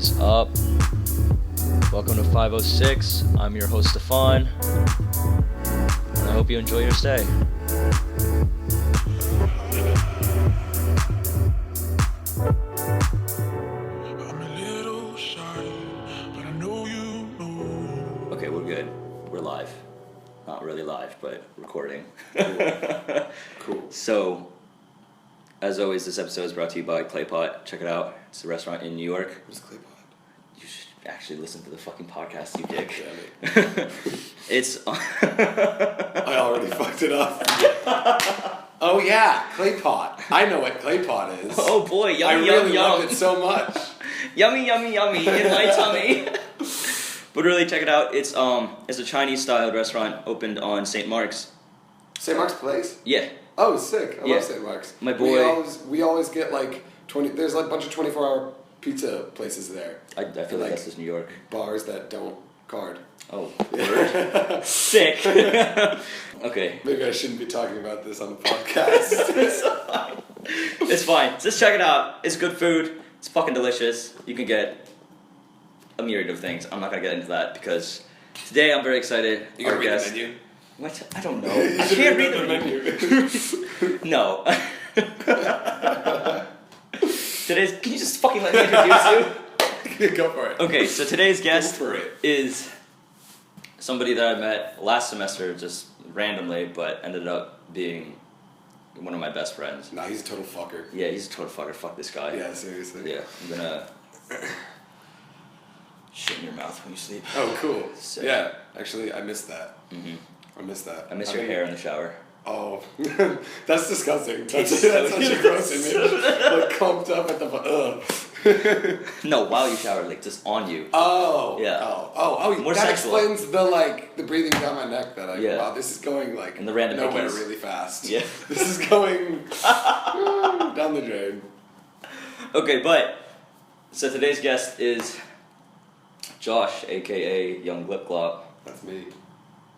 is up? Welcome to 506. I'm your host, Stefan, and I hope you enjoy your stay. Okay, we're good. We're live. Not really live, but recording. Cool. So, as always, this episode is brought to you by Claypot. Check it out. It's a restaurant in New York. What's Claypot? You should actually listen to the fucking podcast, you dick. Damn it. It's... I already fucked it up. Oh yeah, Claypot. I know what Claypot is. Oh boy, yummy, I really yum, love yum. it so much. Yummy, yummy, yummy in my tummy. But really, check it out. It's a Chinese-styled restaurant opened on St. Mark's. St. Mark's Place? Yeah. Oh, sick. I Yeah. love St. Mark's. My boy... We always get like 20... There's like a bunch of 24-hour pizza places there. I feel like that's just New York. Bars that don't card. Oh, word. Sick. Okay. Maybe I shouldn't be talking about this on the podcast. It's fine. It's fine. Just check it out. It's good food. It's fucking delicious. You can get a myriad of things. I'm not gonna get into that because today I'm very exciid. You gonna Our read guest... the menu? What? I don't know. I can't read the menu. No. Today's... Can you just fucking let me introduce you? Go for it. Okay, so today's guest Go for it. is somebody that I met last semester just randomly, but ended up being one of my best friends. Nah, he's a total fucker. Yeah, he's a total fucker. Fuck this guy. Yeah, seriously. Yeah, I'm gonna shit in your mouth when you sleep. Oh, cool. Sick. Yeah, actually, I missed that. Mm-hmm. I missed that. I miss your hair in the shower. Oh, that's disgusting. That's It's such a gross image. Like clumped up at the ugh. No, while you shower, like just on you. Oh. Yeah. Oh. More that sexual. explains the breathing down my neck. That Yeah. wow, this is going like And the random nowhere hickeys. really fast. Yeah. This is going down the drain. Okay, but so today's guest is Josh, aka Young Glip Glop, That's me.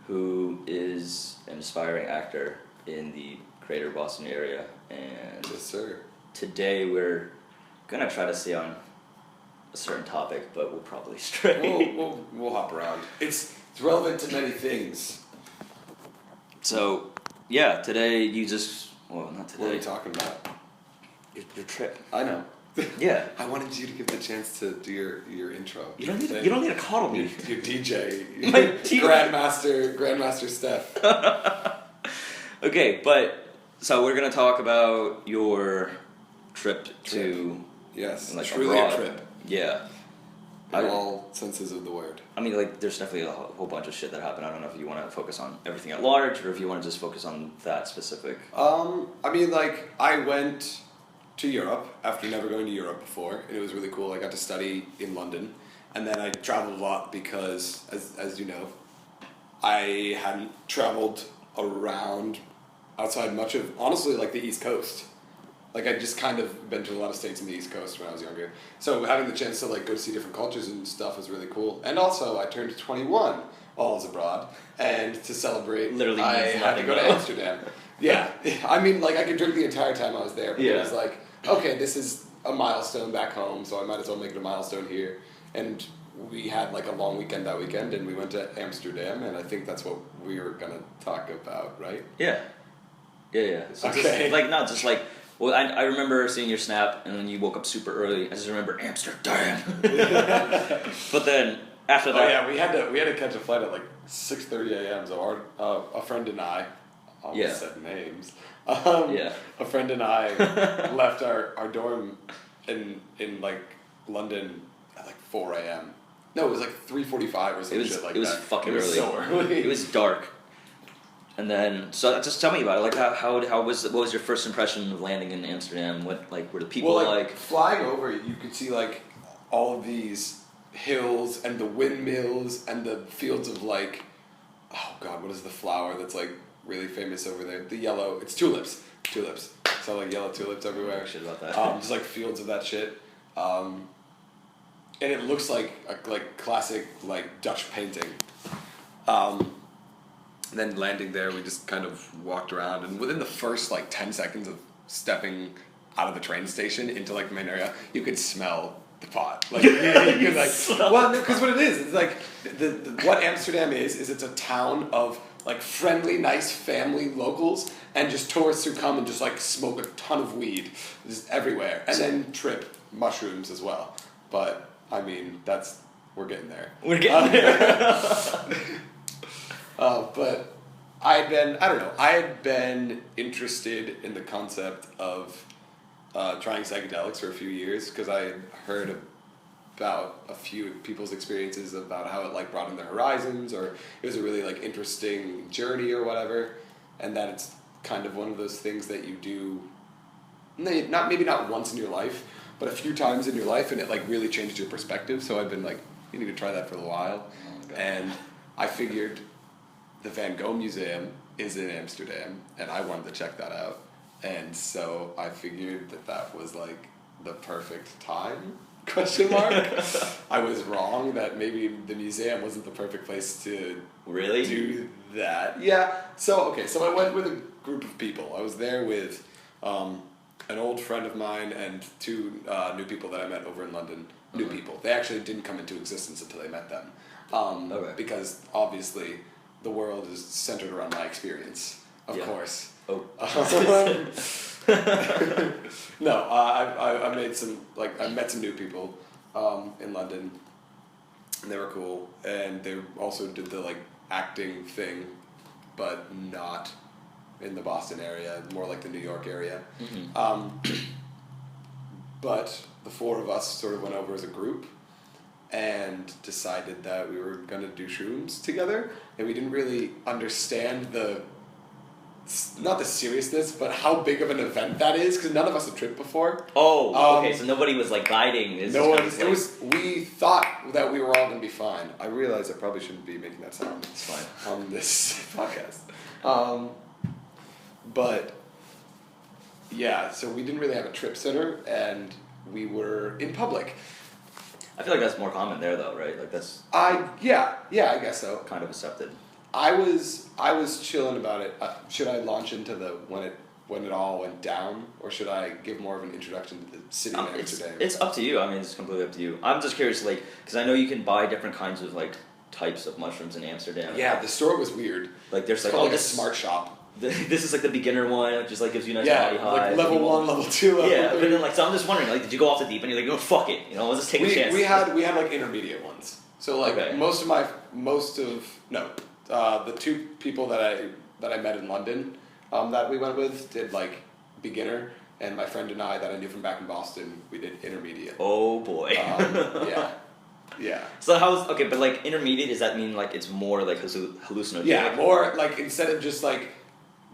who is an aspiring actor in the greater Boston area, and Yes, sir. today we're gonna try to stay on a certain topic, but we'll probably stray. We'll hop around. It's relevant to many things. So, yeah, today not What are today. we talking about? Your trip. I know. Yeah. I wanted you to give the chance to do your intro. You don't need to coddle me. Your DJ. My DJ. Grandmaster Steph. Okay, but so we're gonna talk about your trip to Yes, like truly abroad. a trip. Yeah. In all senses of the word. I mean, like, there's definitely a whole bunch of shit that happened. I don't know if you want to focus on everything at large or if you want to just focus on that specific. I mean, like, I went to Europe after never going to Europe before, and it was really cool. I got to study in London, and then I traveled a lot because, as you know, I hadn't traveled around outside much of, honestly, like, the East Coast. Like, I'd just kind of been to a lot of states in the East Coast when I was younger. So having the chance to, like, go to see different cultures and stuff was really cool. And also, I turned 21 while I was abroad, and to celebrate, Literally I means had to nothing, go to though. Amsterdam. Yeah. I mean, like, I could drink the entire time I was there, but it Yeah. was like, okay, this is a milestone back home, so I might as well make it a milestone here. And we had, like, a long weekend that weekend, and we went to Amsterdam, and I think that's what we were going to talk about, right? Yeah. Yeah. So Okay. just like, well, I remember seeing your snap, and then you woke up super early. I just remember Amsterdam. But then after that, Oh yeah, we had to catch a flight at like 6:30 a.m. So a friend and I, almost Yeah. said names. Yeah. A friend and I left our dorm in like London at like 4 a.m. No, it was like 3:45 or some shit like that. It was fucking it was early. So early. It was dark. And then, so just tell me about it. Like, what was your first impression of landing in Amsterdam? What, like, were the people well, like? flying over, you could see like all of these hills and the windmills and the fields of like, oh god, what is the flower that's like really famous over there? The yellow, it's tulips. So like yellow tulips everywhere. Shit about that. Just like fields of that shit. And it looks like classic like Dutch painting. Then landing there, we just kind of walked around, and within the first like 10 seconds of stepping out of the train station into like the main area, you could smell the pot. Like, you're like, well, because what it is, it's like, what Amsterdam is it's a town of, like, friendly, nice family locals, and just tourists who come and just, like, smoke a ton of weed just everywhere, and then trip mushrooms as well. But, I mean, we're getting there. We're getting there. But I had been interested in the concept of trying psychedelics for a few years, because I had heard about a few people's experiences about how it, like, broadened their horizons, or it was a really, like, interesting journey or whatever, and that it's kind of one of those things that you do, maybe not once in your life, but a few times in your life, and it, like, really changed your perspective. So I've been, like, meaning to try that for a while, and I figured the Van Gogh Museum is in Amsterdam, and I wanted to check that out. And so I figured that was, like, the perfect time, ? I was wrong that maybe the museum wasn't the perfect place to Really? do that. Yeah. So I went with a group of people. I was there with an old friend of mine and two new people that I met over in London. New people. They actually didn't come into existence until I met them. Because obviously the world is centered around my experience, of course. Oh. No, I met some new people in London, and they were cool, and they also did the, like, acting thing, but not in the Boston area, more like the New York area. But the four of us sort of went over as a group and decided that we were going to do shrooms together, and we didn't really understand not the seriousness, but how big of an event that is, because none of us had tripped before. Oh, okay, so nobody was, like, guiding. We thought that we were all going to be fine. I realize I probably shouldn't be making that sound. It's fine. On this podcast. But, yeah, so we didn't really have a trip center, and we were in public. I feel like that's more common there, though, right? Like, that's... Yeah, I guess so. Kind of accepted. I was chilling about it. Should I launch into when it all went down, or should I give more of an introduction to the city of Amsterdam? It's up to you. I mean, it's completely up to you. I'm just curious, like, because I know you can buy different kinds of, like, types of mushrooms in Amsterdam. Yeah, the store was weird. Like, there's, like, it's called, like, a smart shop. This is, like, the beginner one, which just, like, gives you a nice body high. Like level 1, level 2, level 3. Yeah, but then, like, so I'm just wondering, like, did you go off the deep end? You're like, oh, fuck it, you know, let's just take a chance. We had like intermediate ones. So, like, the two people that I met in London that we went with did, like, beginner, and my friend and I that I knew from back in Boston, we did intermediate. Oh boy. Yeah. So but, like, intermediate, does that mean, like, it's more, like, hallucinogenic? Yeah, more, like, instead of just, like,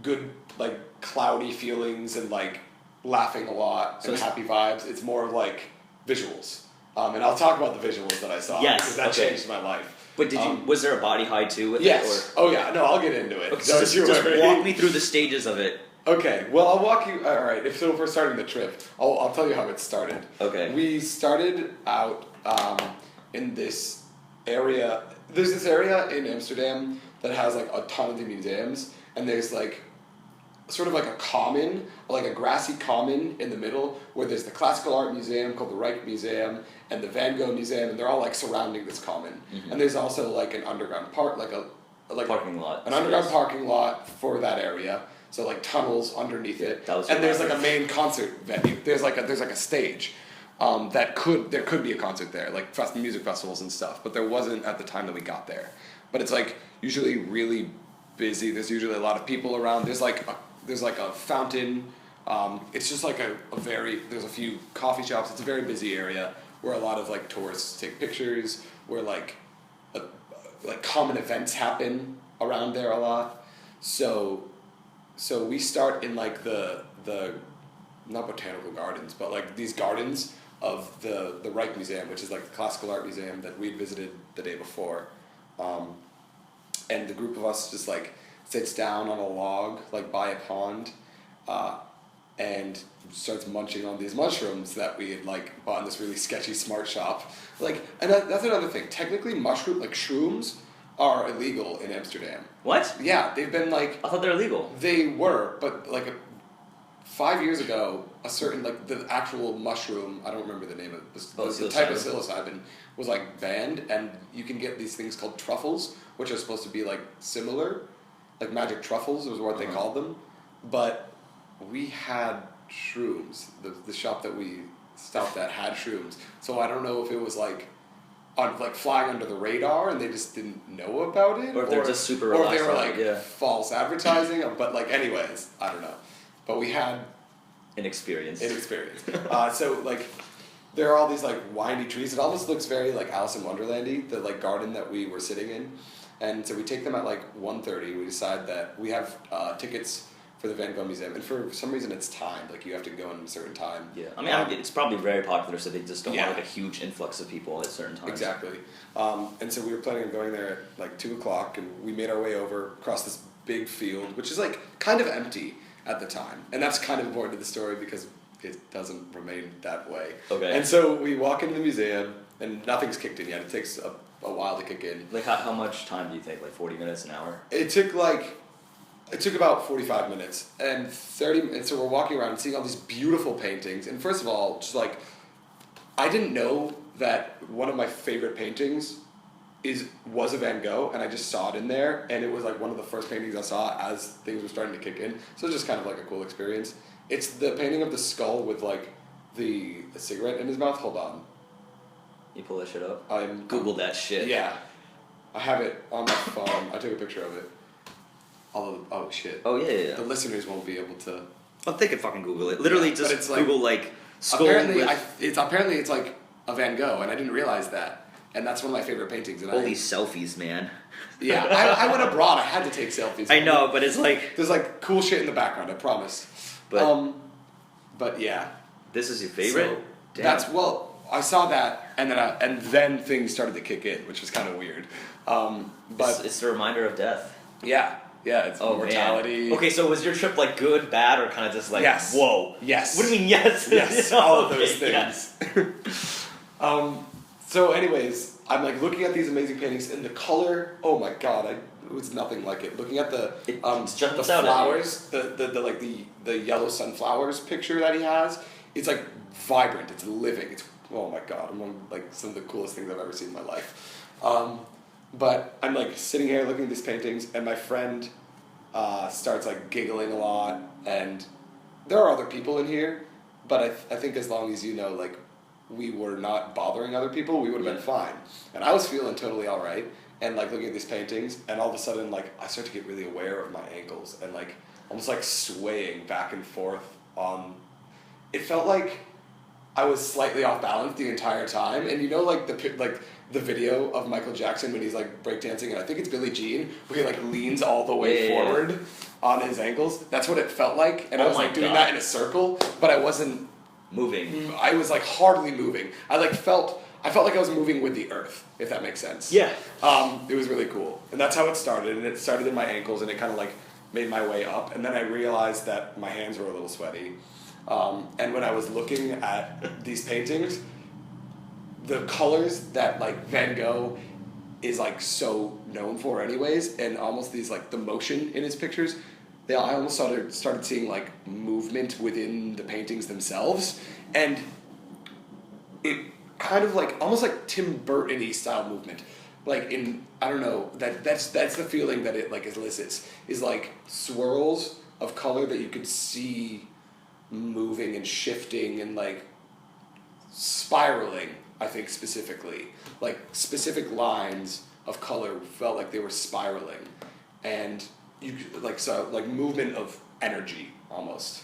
good, like, cloudy feelings and, like, laughing a lot and happy vibes, it's more of, like, visuals. And I'll talk about the visuals that I saw. Yes, because that changed my life. But was there a body high too with it? Oh yeah, no, I'll get into it. Okay, so just walk me through the stages of it. Okay, well, I'll walk you. All right, if we're starting the trip, I'll tell you how it started. Okay. We started out in this area. There's this area in Amsterdam that has, like, a ton of the museums, and there's, like, sort of like a common, like a grassy common in the middle, where there's the classical art museum called the Gogh Museum and the Van Gogh Museum, and they're all, like, surrounding this common. Mm-hmm. And there's also, like, an underground parking lot. An underground parking lot for that area. So, like, tunnels underneath it. And there's, like, a main concert venue. There's like a stage. There could be a concert there, like music festivals and stuff, but there wasn't at the time that we got there. But it's, like, usually really busy. There's usually a lot of people around. There's like a fountain. It's just like there's a few coffee shops. It's a very busy area where a lot of, like, tourists take pictures, where, like common events happen around there a lot. So we start in, like, the not botanical gardens, but, like, these gardens of the Gogh Museum, which is, like, the classical art museum that we visited the day before. And the group of us just, like, sits down on a log, like, by a pond, and starts munching on these mushrooms that we had, like, bought in this really sketchy smart shop. Like, and that's another thing. Technically, shrooms are illegal in Amsterdam. What? Yeah, they've been, like... I thought they were illegal. They were, but, like, 5 years ago, a certain, like, the actual mushroom, I don't remember the name of it, the type of psilocybin was, like, banned, and you can get these things called truffles, which are supposed to be, like, similar, like magic truffles is what they called them, but we had shrooms. The shop that we stopped at had shrooms, so I don't know if it was, like, flying under the radar and they just didn't know about it, or if they're just super relaxed, relaxed, or if they were, like, false advertising, but, like, anyways, I don't know. But we had inexperience. So, like, there are all these, like, windy trees. It almost looks very, like, Alice in Wonderland-y, the, like, garden that we were sitting in. And so we take them at, like, 1:30. We decide that we have tickets for the Van Gogh Museum. And for some reason it's timed. Like, you have to go in a certain time. Yeah. I mean, it's probably very popular, so they just don't want, like, a huge influx of people at certain times. Exactly. And so we were planning on going there at, like, 2 o'clock. And we made our way over across this big field, which is, like, kind of empty at the time. And that's kind of important to the story because it doesn't remain that way. Okay. And so we walk into the museum and nothing's kicked in yet. It takes a while to kick in. Like, how much time do you think? Like 40 minutes, an hour? It took about 45 minutes and 30, and so we're walking around and seeing all these beautiful paintings. And first of all, just like, I didn't know that one of my favorite paintings was a Van Gogh, and I just saw it in there, and it was like one of the first paintings I saw as things were starting to kick in. So it was just kind of like a cool experience. It's the painting of the skull with, like, the cigarette in his mouth. Hold on. You pull that shit up? Google that shit. Yeah. I have it on my phone. I took a picture of it. Oh shit. Oh yeah. The listeners won't be able to. Oh, they can fucking Google it. Literally, just it's Google, like, skull apparently, with... apparently it's like a Van Gogh, and I didn't realize that. And that's one of my favorite paintings. And all these selfies, man. Yeah, I went abroad. I had to take selfies. I know, but it's like... There's, like, cool shit in the background, I promise. But yeah. This is your favorite? So I saw that, and then things started to kick in, which was kind of weird. But it's a reminder of death. Yeah, it's mortality. Man. Okay, so was your trip, like, good, bad, or kind of just like, yes. Whoa? Yes. What do you mean yes? Yes, all of those things. Yes. So anyways, I'm, like, looking at these amazing paintings, and the color, oh my god, it was nothing like it. Looking at the flowers, the yellow sunflowers picture that he has, it's, like, vibrant, it's living, it's, oh my god, among, like, some of the coolest things I've ever seen in my life. But I'm, like, sitting here looking at these paintings, and my friend starts, like, giggling a lot, and there are other people in here, but I think as long as, you know, like, we were not bothering other people, we would have been fine. And I was feeling totally alright, and, like, looking at these paintings, and all of a sudden, like, I start to get really aware of my ankles, and, like, almost, like, swaying back and forth on... It felt like I was slightly off balance the entire time, and you know, like, the video of Michael Jackson when he's, like, breakdancing, and I think it's Billie Jean, where he, like, leans all the way forward on his ankles. That's what it felt like, and I was, like, doing that in a circle, but I wasn't moving. I was, like, hardly moving. I felt like I was moving with the earth, if that makes sense. Yeah. It was really cool, and that's how it started. And it started in my ankles, and it kind of, like, made my way up. And then I realized that my hands were a little sweaty. And when I was looking at these paintings, the colors that, like, Van Gogh is, like, so known for, anyways, and almost these, like, the motion in his pictures. I almost started seeing, like, movement within the paintings themselves, and it kind of, like, almost like Tim Burton-y style movement, like, in, I don't know, that's the feeling that it, like, elicits, is, like, swirls of color that you could see moving and shifting and, like, spiraling, I think, specifically, like, specific lines of color felt like they were spiraling, and you like movement of energy almost.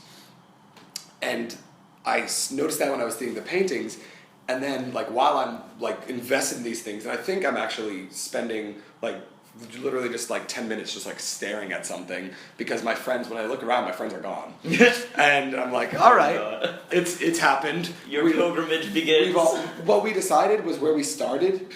And I noticed that when I was seeing the paintings, and then, like, while I'm, like, invested in these things, and I think I'm actually spending, like, literally just, like, 10 minutes just, like, staring at something, because my friends, when I look around, my friends are gone. And I'm like, all right, it's happened. Your pilgrimage begins. What we decided was where we started.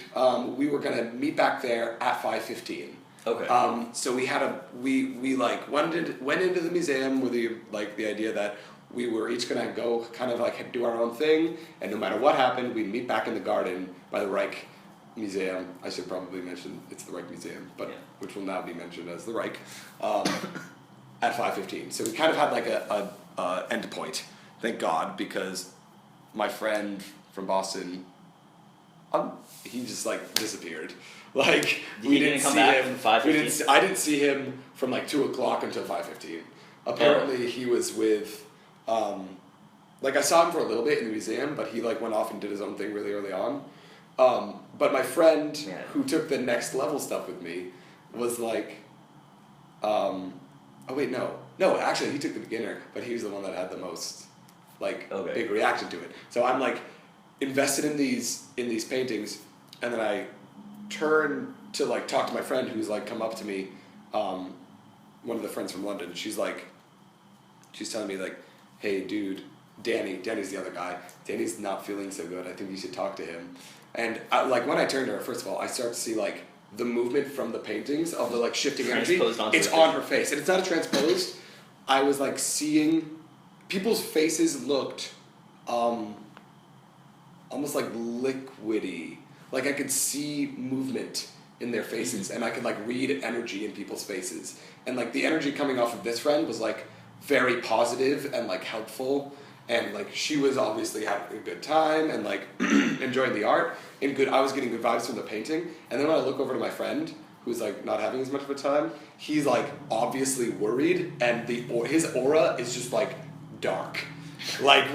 We were gonna meet back there at 5:15. Okay. So we had we like went into the museum with the idea that we were each gonna go kind of, like, do our own thing, and no matter what happened, we'd meet back in the garden by the Reich Museum. I should probably mention it's the Reich Museum, but which will now be mentioned as the Reich, at 5:15. So we kind of had, like, end point. Thank God, because my friend from Boston, he just like disappeared. Like we didn't come see back him. from 5:15? I didn't see him from like 2:00 until 5:15. Apparently, he was with. Like I saw him for a little bit in the museum, but he like went off and did his own thing really early on. But my friend who took the next level stuff with me was like, oh wait, no, actually he took the beginner, but he was the one that had the most like big reaction to it. So I'm like invested in these paintings, and then I turn to like talk to my friend who's like come up to me, one of the friends from London. She's telling me like, hey dude, Danny's the other guy. Danny's not feeling so good. I think you should talk to him. And like when I turned to her, first of all, I start to see like the movement from the paintings of the like shifting energy. It's on her face, and it's not a transposed. I was like seeing people's faces looked almost like liquidy. Like I could see movement in their faces, and I could like read energy in people's faces. And like the energy coming off of this friend was like very positive and like helpful. And like she was obviously having a good time and like enjoying the art and good. I was getting good vibes from the painting. And then when I look over to my friend who's like not having as much of a time, he's like obviously worried, and his aura is just like dark, like.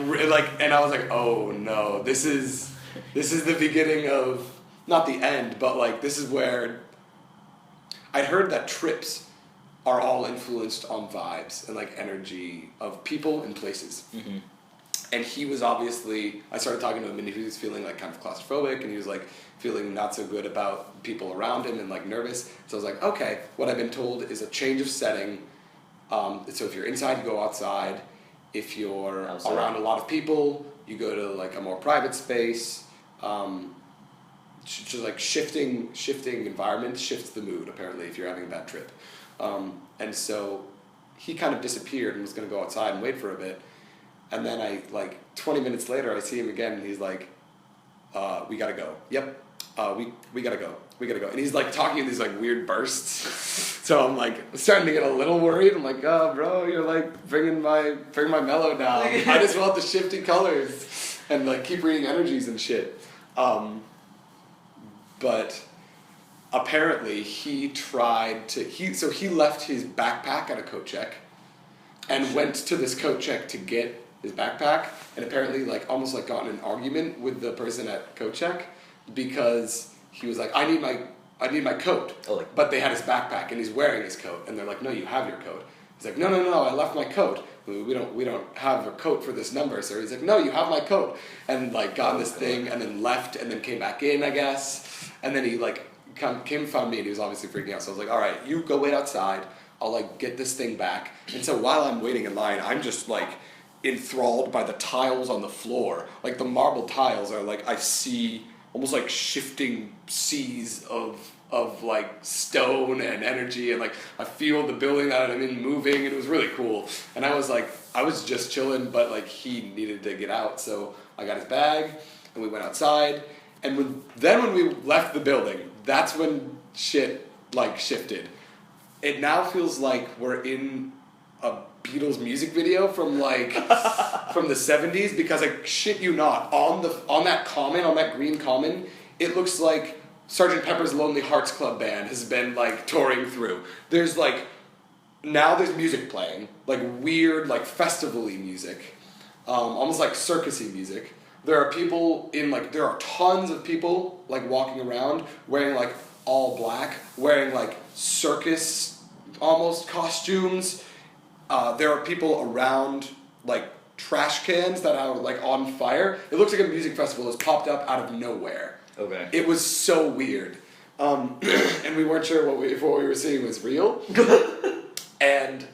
And I was like, oh no, this is the beginning of not the end, but like this is where I'd heard that trips are all influenced on vibes and like energy of people and places. Mm-hmm. And he was obviously, I started talking to him, and he was feeling like kind of claustrophobic, and he was like feeling not so good about people around him and like nervous. So I was like, okay, what I've been told is a change of setting. So if you're inside, you go outside. If you're around a lot of people, you go to like a more private space. Just like shifting environment shifts the mood, apparently, if you're having a bad trip. And so he kind of disappeared and was going to go outside and wait for a bit. And then 20 minutes later, I see him again, and he's like, we gotta go. Yep. We gotta go. And he's like talking in these like weird bursts. So I'm like starting to get a little worried. I'm like, oh bro, you're like bringing my mellow down. I just want the shifty colors and like keep reading energies and shit. But apparently he left his backpack at a coat check and went to this coat check to get his backpack, and apparently like almost like got in an argument with the person at coat check because he was like, I need my coat. But they had his backpack and he's wearing his coat, and they're like, no, you have your coat. He's like, no, I left my coat. We don't have a coat for this number, sir. He's like, no, you have my coat. And like got in this thing and then left and then came back in, I guess. And then he like came and found me, and he was obviously freaking out. So I was like, all right, you go wait outside. I'll like get this thing back. And so while I'm waiting in line, I'm just like enthralled by the tiles on the floor. Like the marble tiles are like, I see almost like shifting seas of like stone and energy, and like I feel the building that I'm in moving, and it was really cool. And I was just chilling, but like he needed to get out, so I got his bag and we went outside. And when we left the building, that's when shit like shifted. It now feels like we're in a Beatles music video from like from the 70s, because I shit you not, on that green common, it looks like Sgt. Pepper's Lonely Hearts Club Band has been like touring through. There's music playing, like weird like festival-y music, almost like circusy music. There are tons of people like walking around wearing like all black, wearing like circus almost costumes. There are people around like trash cans that are like on fire. It looks like a music festival has popped up out of nowhere. Okay. It was so weird, and we weren't sure if what we were seeing was real. and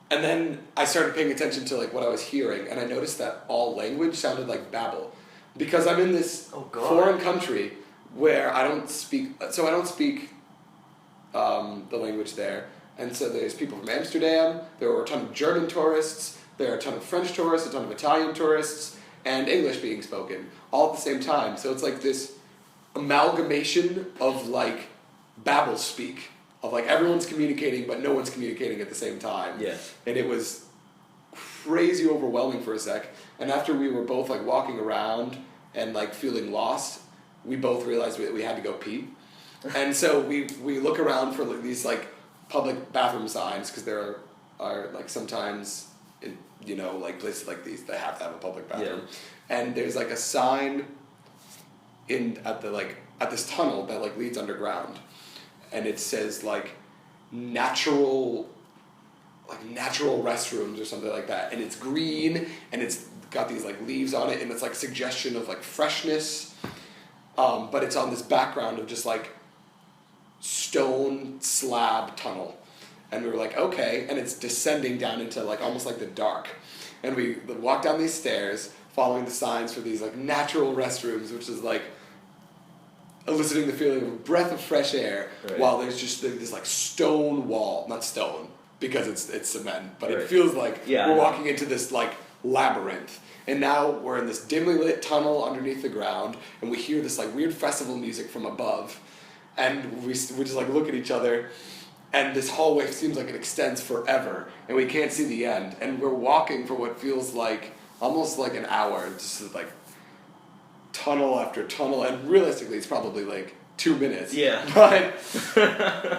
then I started paying attention to like what I was hearing, and I noticed that all language sounded like Babel, because I'm in this foreign country where I don't speak the language there. And so there's people from Amsterdam, there were a ton of German tourists, there are a ton of French tourists, a ton of Italian tourists, and English being spoken, all at the same time. So it's like this amalgamation of like Babel speak, of like everyone's communicating, but no one's communicating at the same time. Yeah. And it was crazy overwhelming for a sec. And after we were both like walking around and like feeling lost, we both realized we had to go pee. And so we look around for like, these like public bathroom signs, because there are like sometimes, like places like these that have to have a public bathroom. Yeah. And there's like a sign at this tunnel that like leads underground. And it says like natural restrooms or something like that. And it's green and it's got these like leaves on it, and it's like suggestion of like freshness. But it's on this background of just like stone slab tunnel. And we were like, okay, and it's descending down into like almost like the dark. And we walk down these stairs following the signs for these like natural restrooms, which is like eliciting the feeling of a breath of fresh air, right, while there's just this like stone wall, not stone because it's cement, but right, it feels like we're walking into this like labyrinth. And now we're in this dimly lit tunnel underneath the ground, and we hear this like weird festival music from above, and we just like look at each other, and this hallway seems like it extends forever, and we can't see the end, and we're walking for what feels like almost like an hour, just like tunnel after tunnel, and realistically it's probably like 2 minutes. Yeah. But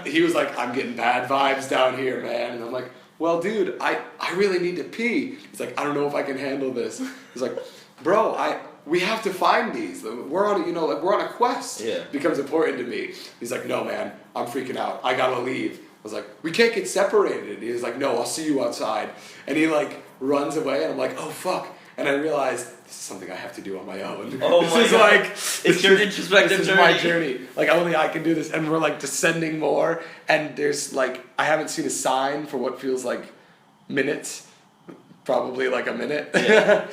he was like, I'm getting bad vibes down here, man. And I'm like, well, dude, I really need to pee. He's like, I don't know if I can handle this. He's like, bro, we have to find these. We're on a quest. Yeah. It becomes important to me. He's like, no, man, I'm freaking out. I gotta leave. I was like, we can't get separated. He was like, no, I'll see you outside. And he like runs away, and I'm like, oh fuck. And I realized this is something I have to do on my own. Oh this my is God. Like it's your introspective journey. This is my journey. Like only I can do this. And we're like descending more, and there's like I haven't seen a sign for what feels like minutes, probably like a minute. Yeah.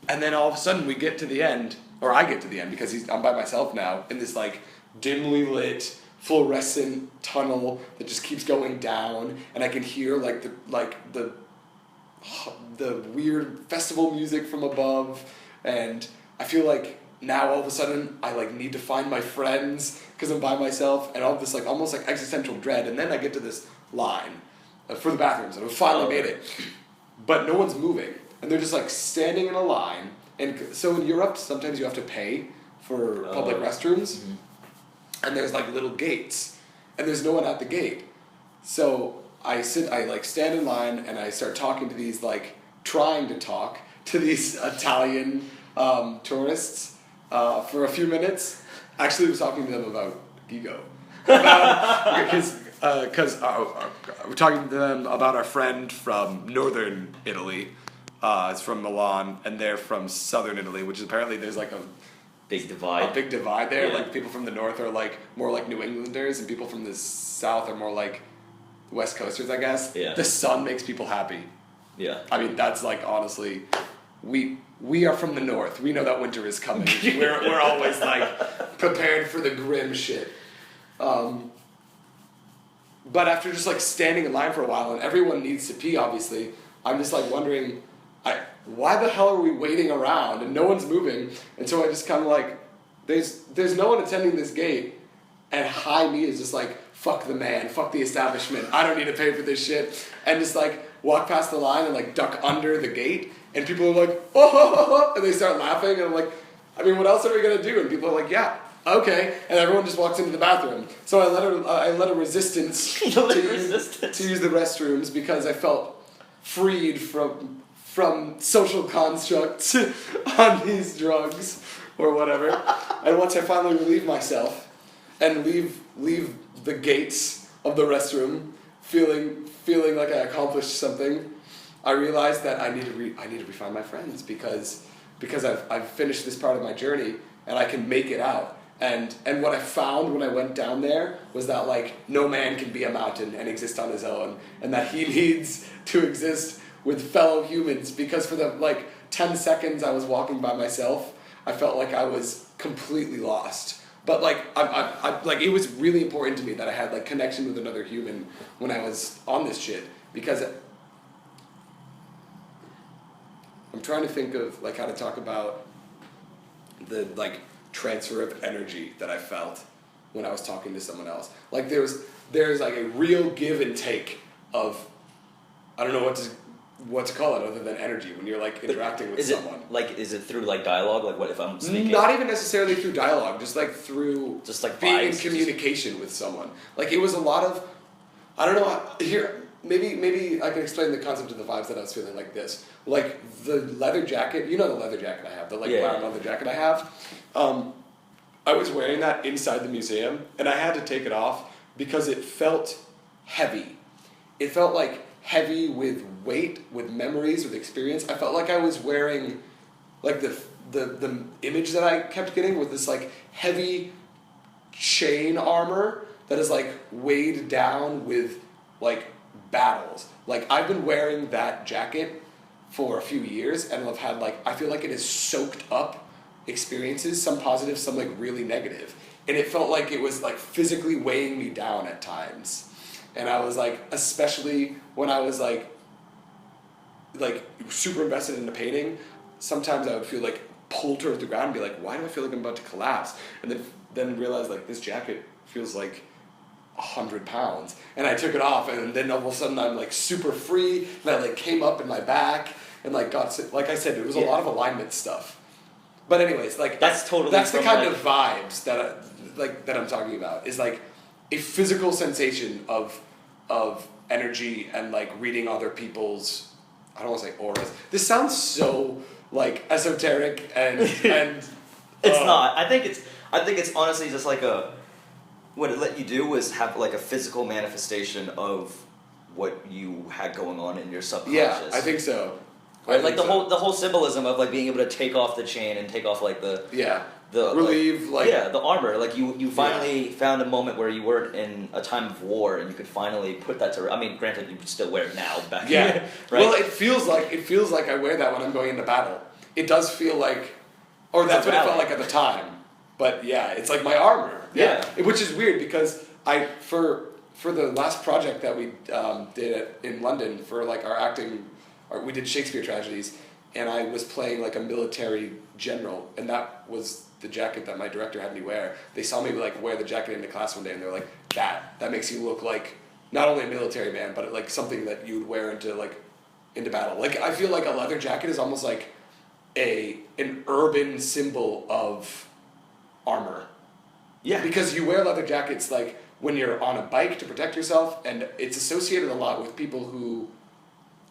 And then all of a sudden we get to the end, or I get to the end because I'm by myself now in this like dimly lit fluorescent tunnel that just keeps going down, and I can hear the weird festival music from above, and I feel like now all of a sudden I like need to find my friends because I'm by myself, and all this like almost like existential dread. And then I get to this line for the bathrooms, and we finally made it, but no one's moving, and they're just like standing in a line. And so in Europe sometimes you have to pay for public restrooms, mm-hmm, and there's like little gates, and there's no one at the gate. So I stand in line, and I start talking to these trying to talk to these Italian tourists for a few minutes. Actually, I was talking to them about Gogh. Because we're talking to them about our friend from northern Italy. It's from Milan, and they're from southern Italy, which is apparently there's like a big divide. A big divide there. Yeah. Like people from the north are like more like New Englanders, and people from the south are more like West Coasters, I guess. Yeah. The sun makes people happy. Yeah. I mean, that's like honestly, we are from the north. We know that winter is coming. we're always like prepared for the grim shit. But after just like standing in line for a while, and everyone needs to pee, obviously, I'm just like wondering, why the hell are we waiting around and no one's moving? And so I just kind of like, there's no one attending this gate, and high me is just like, fuck the man, fuck the establishment, I don't need to pay for this shit, and just like walk past the line and like duck under the gate, and people are like, oh, and they start laughing, and I'm like, I mean, what else are we gonna do? And people are like, yeah, okay, and everyone just walks into the bathroom. So I led a resistance to use the restrooms because I felt freed from social constructs on these drugs or whatever. And once I finally relieve myself and leave the gates of the restroom feeling like I accomplished something, I realized that I need to refine my friends because I've finished this part of my journey and I can make it out. And what I found when I went down there was that like no man can be a mountain and exist on his own, and that he needs to exist with fellow humans, because for the like 10 seconds I was walking by myself, I felt like I was completely lost. But like I like it was really important to me that I had like connection with another human when I was on this shit, because I'm trying to think of like how to talk about the like transfer of energy that I felt when I was talking to someone else. Like there's like a real give and take of, I don't know what to what's it called other than energy when you're like interacting with someone. Is it through like dialogue? Like what if I'm speaking? Not even necessarily through dialogue, just like through being in communication with someone. Like it was a lot of, I don't know, here, maybe I can explain the concept of the vibes that I was feeling like this. Like the leather jacket, you know the leather jacket I have, the brown leather jacket I have. I was wearing that inside the museum and I had to take it off because it felt heavy. It felt like heavy with weight, with memories, with experience. I felt like I was wearing, like the image that I kept getting with this like heavy chain armor that is like weighed down with like battles. Like I've been wearing that jacket for a few years and I've had like, I feel like it has soaked up experiences, some positive, some like really negative. And it felt like it was like physically weighing me down at times. And I was like, especially when I was like super invested in the painting, sometimes I would feel like pulled towards the ground and be like, why do I feel like I'm about to collapse? And then realize like this jacket feels like 100 pounds. And I took it off and then all of a sudden I'm like super free and I like came up in my back and like got, like I said, it was a lot of alignment stuff. But anyways, like that's the kind of vibes that I'm talking about, is like a physical sensation of energy and like reading other people's, I don't want to say auras. This sounds so like esoteric and and it's not. I think it's honestly just like what it let you do was have like a physical manifestation of what you had going on in your subconscious. Yeah, I think so. Right, like the whole symbolism of like being able to take off the chain and take off like the relieve the armor. Like you finally found a moment where you weren't in a time of war and you could finally put that to. I mean, granted, you still wear it now. Right? Well, it feels like I wear that when I'm going into battle. It does feel like, or that's what it felt like at the time. But yeah, it's like my armor. Yeah. Which is weird because for the last project that we did in London for like our acting. We did Shakespeare tragedies, and I was playing like a military general, and that was the jacket that my director had me wear. They saw me like wear the jacket into class one day, and they were like, "That makes you look like not only a military man, but like something that you would wear into battle." Like I feel like a leather jacket is almost like an urban symbol of armor. Yeah, because you wear leather jackets like when you're on a bike to protect yourself, and it's associated a lot with people who,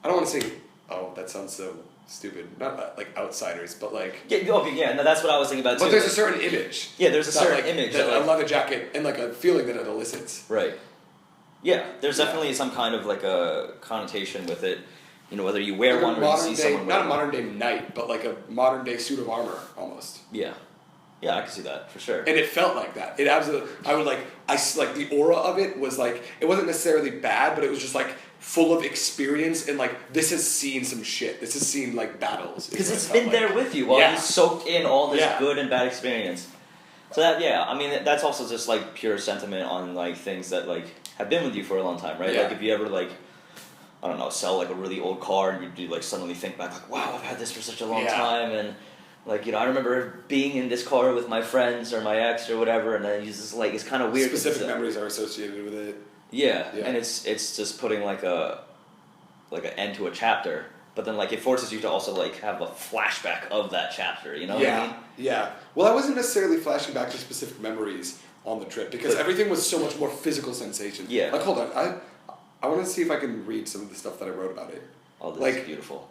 I don't want to say, oh, that sounds so stupid. Not like outsiders, but like... No, that's what I was thinking about too. But there's a certain image. Yeah, there's a certain image. That a leather jacket and like a feeling that it elicits. Right. Yeah, there's definitely some kind of like a connotation with it. You know, whether you wear one or you see someone wear one. Not a modern day knight, but like a modern day suit of armor, almost. Yeah. Yeah, I can see that, for sure. And it felt like that. It absolutely... the aura of it was like... It wasn't necessarily bad, but it was just like... full of experience and like this has seen some shit. This has seen like battles. Because it's been there with you while you soaked in all this good and bad experience. So I mean that's also just like pure sentiment on like things that like have been with you for a long time, right? Yeah. Like if you ever like, I don't know, sell like a really old car and you like suddenly think back like, wow, I've had this for such a long time, and like, you know, I remember being in this car with my friends or my ex or whatever, and then it's kind of weird. Specific memories are associated with it. Yeah, and it's just putting like an end to a chapter, but then like it forces you to also like have a flashback of that chapter, you know what I mean? Yeah. Well, I wasn't necessarily flashing back to specific memories on the trip because everything was so much more physical sensation. Yeah. Like, hold on, I want to see if I can read some of the stuff that I wrote about it. Oh, this is beautiful.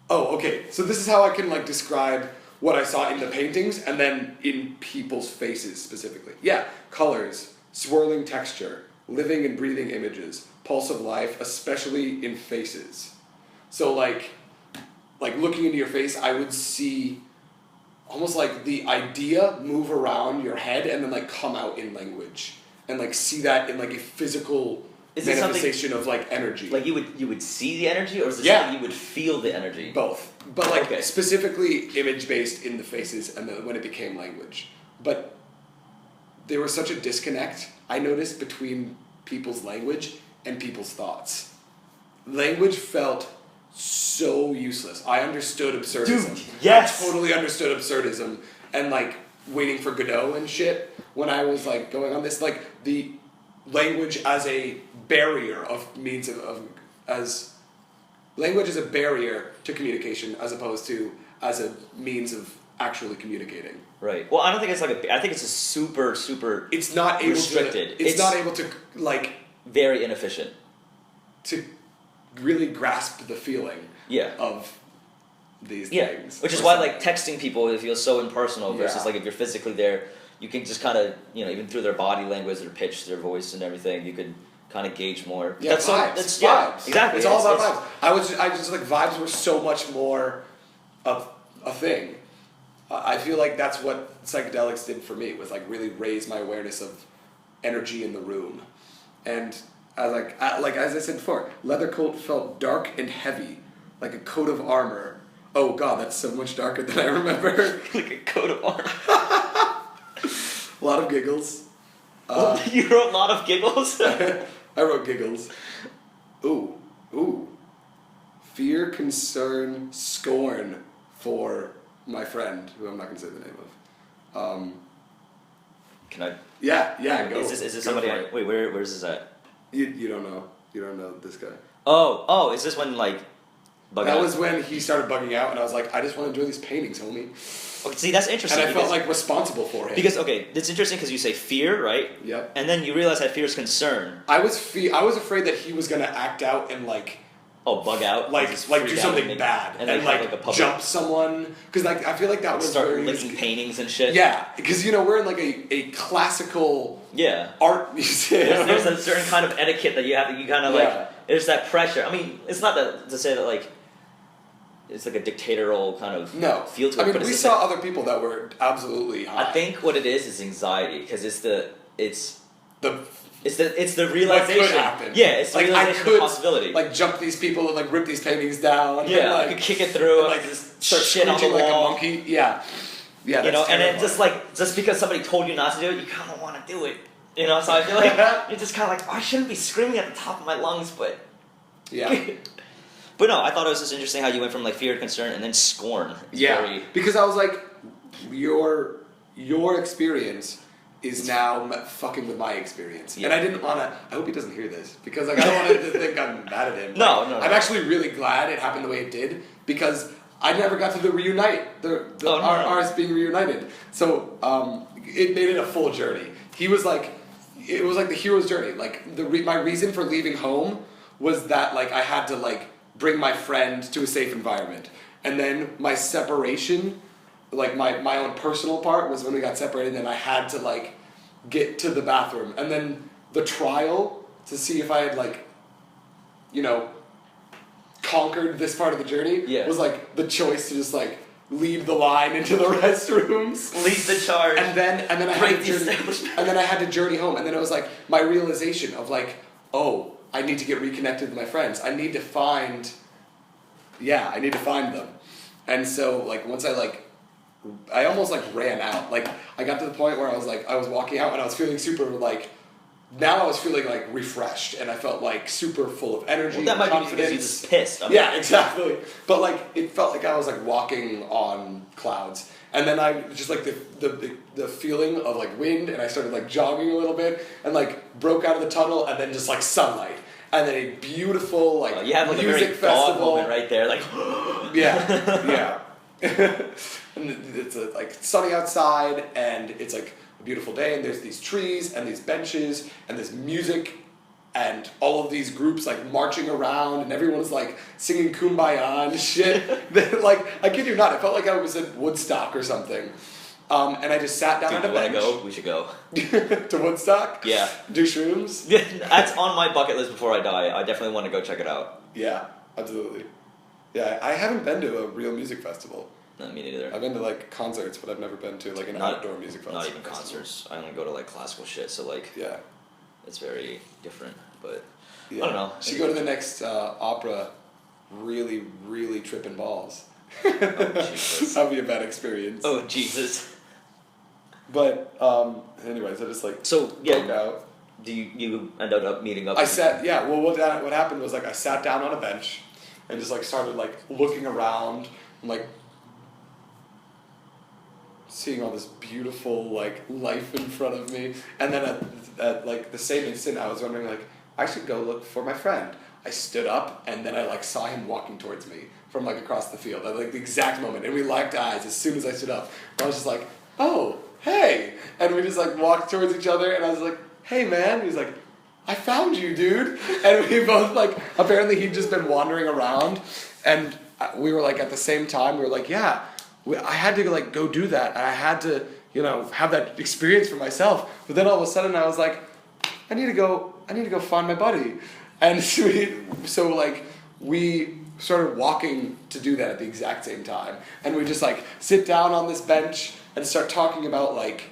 Oh, okay. So this is how I can like describe what I saw in the paintings and then in people's faces specifically. Yeah, colors, swirling texture, living and breathing images, pulse of life, especially in faces. So like looking into your face, I would see almost like the idea move around your head and then like come out in language, and like see that in like a physical manifestation of like energy. Like you would see the energy, or is it something you would feel the energy? Both, but like specifically image based in the faces, and then when it became language. But there was such a disconnect, I noticed, between people's language and people's thoughts. Language felt so useless. I understood absurdism. Dude, yes! I totally understood absurdism and like waiting for Godot and shit when I was like going on this, like the language as a barrier of means of as language is a barrier to communication as opposed to as a means of actually communicating. Right. Well, I don't think it's like I think it's a super. It's not able restricted. to. It's not able to like. Very inefficient. To really grasp the feeling. Yeah. Of these things. Which is why like texting people it feels so impersonal versus like if you're physically there, you can just kind of even through their body language, their pitch, their voice, and everything, you could kind of gauge more. Yeah, that's vibes. That's vibes. Exactly. It's all about vibes. I just like vibes were so much more of a thing. I feel like that's what psychedelics did for me, was like really raise my awareness of energy in the room, and as I said before, leather coat felt dark and heavy, like a coat of armor. Oh God, that's so much darker than I remember. Like a coat of armor. A lot of giggles. You wrote a lot of giggles? I wrote giggles. Ooh. Fear, concern, scorn for my friend, who I'm not going to say the name of. Can I? Yeah, go. Is this somebody? Wait, where's this at? You don't know. You don't know this guy. Oh, is this when like That was when he started bugging out, and I was like, I just want to enjoy these painings, homie. Okay, see, that's interesting. And I felt like responsible for him. Because, okay, it's interesting because you say fear, right? Yep. And then you realize that fear is concern. I was afraid that he was going to act out and like... Oh, bug out? Like do something bad. And like jump someone. Because like, I feel like that was start licking paintings and shit. Yeah, because we're in like a classical art museum. There's a certain kind of etiquette that you have, that you kind of like... There's that pressure. I mean, it's not to say that like... It's like a dictatorial kind of feel to it. I mean, we saw other people that were absolutely high. I think what it is anxiety, because it's the realization. What could happen? Yeah, it's the like realization I could, of possibility. Like jump these people and like rip these paintings down. Yeah, and, like, I could kick it through. And, like just start shit on the like wall. a monkey. Yeah. That's and terrifying. then just because somebody told you not to do it, you kind of want to do it. So I feel like you're just kind of like, I shouldn't be screaming at the top of my lungs, but yeah. But no, I thought it was just interesting how you went from like fear, concern, and then scorn. Because I was like, your experience is now fucking with my experience, and I didn't want to. I hope he doesn't hear this, because like I don't want him to think I'm mad at him. No. I'm actually really glad it happened the way it did, because I never got to reunite ours being reunited. So it made it a full journey. It was like the hero's journey. Like my reason for leaving home was that like I had to like bring my friend to a safe environment. And then my separation, like my own personal part, was when we got separated, and I had to like get to the bathroom. And then the trial to see if I had like, conquered this part of the journey was like the choice to just like lead the line into the restrooms. Lead the charge. And then I had to journey home. And then it was like my realization of like, oh, I need to get reconnected with my friends. I need to find them. And so, like, once I almost, like, ran out. Like, I got to the point where I was walking out and I was feeling super, like, now I was feeling, like, refreshed. And I felt, like, super full of energy, that might confidence. be because you're just pissed. Yeah, exactly. But, like, it felt like I was, like, walking on clouds. And then I just, like, the feeling of, like, wind, and I started, like, jogging a little bit, and, like, broke out of the tunnel, and then just, like, sunlight. And then a beautiful, like, you have, like, music a very festival. dog moment right there, like... Yeah. And it's, like, sunny outside, and it's, like, a beautiful day, and there's these trees, and these benches, and this music, and all of these groups, like, marching around, and everyone's, like, singing Kumbaya and shit. Like, I kid you not, it felt like I was at Woodstock or something. And I just sat down on a bench. Go? We should go. To Woodstock? Yeah. Do shrooms? Yeah, that's on my bucket list before I die. I definitely want to go check it out. Yeah, absolutely. Yeah, I haven't been to a real music festival. No, me neither. I've been to, like, concerts, but I've never been to, like, an outdoor music festival. Not even concerts. I only go to, like, classical shit, so, like... Yeah. It's very different, but... Yeah. I don't know. Should go to the next opera really, really tripping balls. Oh, Jesus. That'd be a bad experience. Oh, Jesus. But, anyways, I just, like, broke out. Do you ended up meeting up? Well, what happened was, like, I sat down on a bench and just, like, started, like, looking around and, like, seeing all this beautiful, like, life in front of me. And then at like, the same instant, I was wondering, like, I should go look for my friend. I stood up, and then I like saw him walking towards me from like across the field at like the exact moment, and we locked eyes as soon as I stood up. And I was just like, oh, hey, and we just like walked towards each other, and I was like, hey man, and he's like, I found you, dude, and we both like, apparently he'd just been wandering around, and we were like at the same time, we were like, yeah, I had to like go do that, and I had to, you know, have that experience for myself, but then all of a sudden I was like, I need to go find my buddy. And so we started walking to do that at the exact same time. And we just like sit down on this bench and start talking about like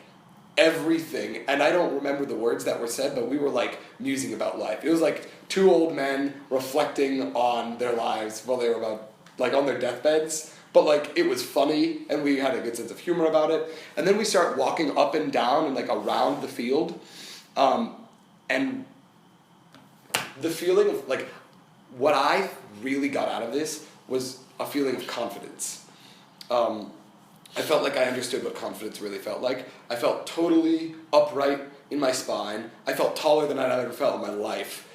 everything. And I don't remember the words that were said, but we were like musing about life. It was like two old men reflecting on their lives while they were about like on their deathbeds. But like it was funny, and we had a good sense of humor about it. And then we start walking up and down and like around the field. And the feeling of, like, what I really got out of this was a feeling of confidence. I felt like I understood what confidence really felt like. I felt totally upright in my spine. I felt taller than I'd ever felt in my life.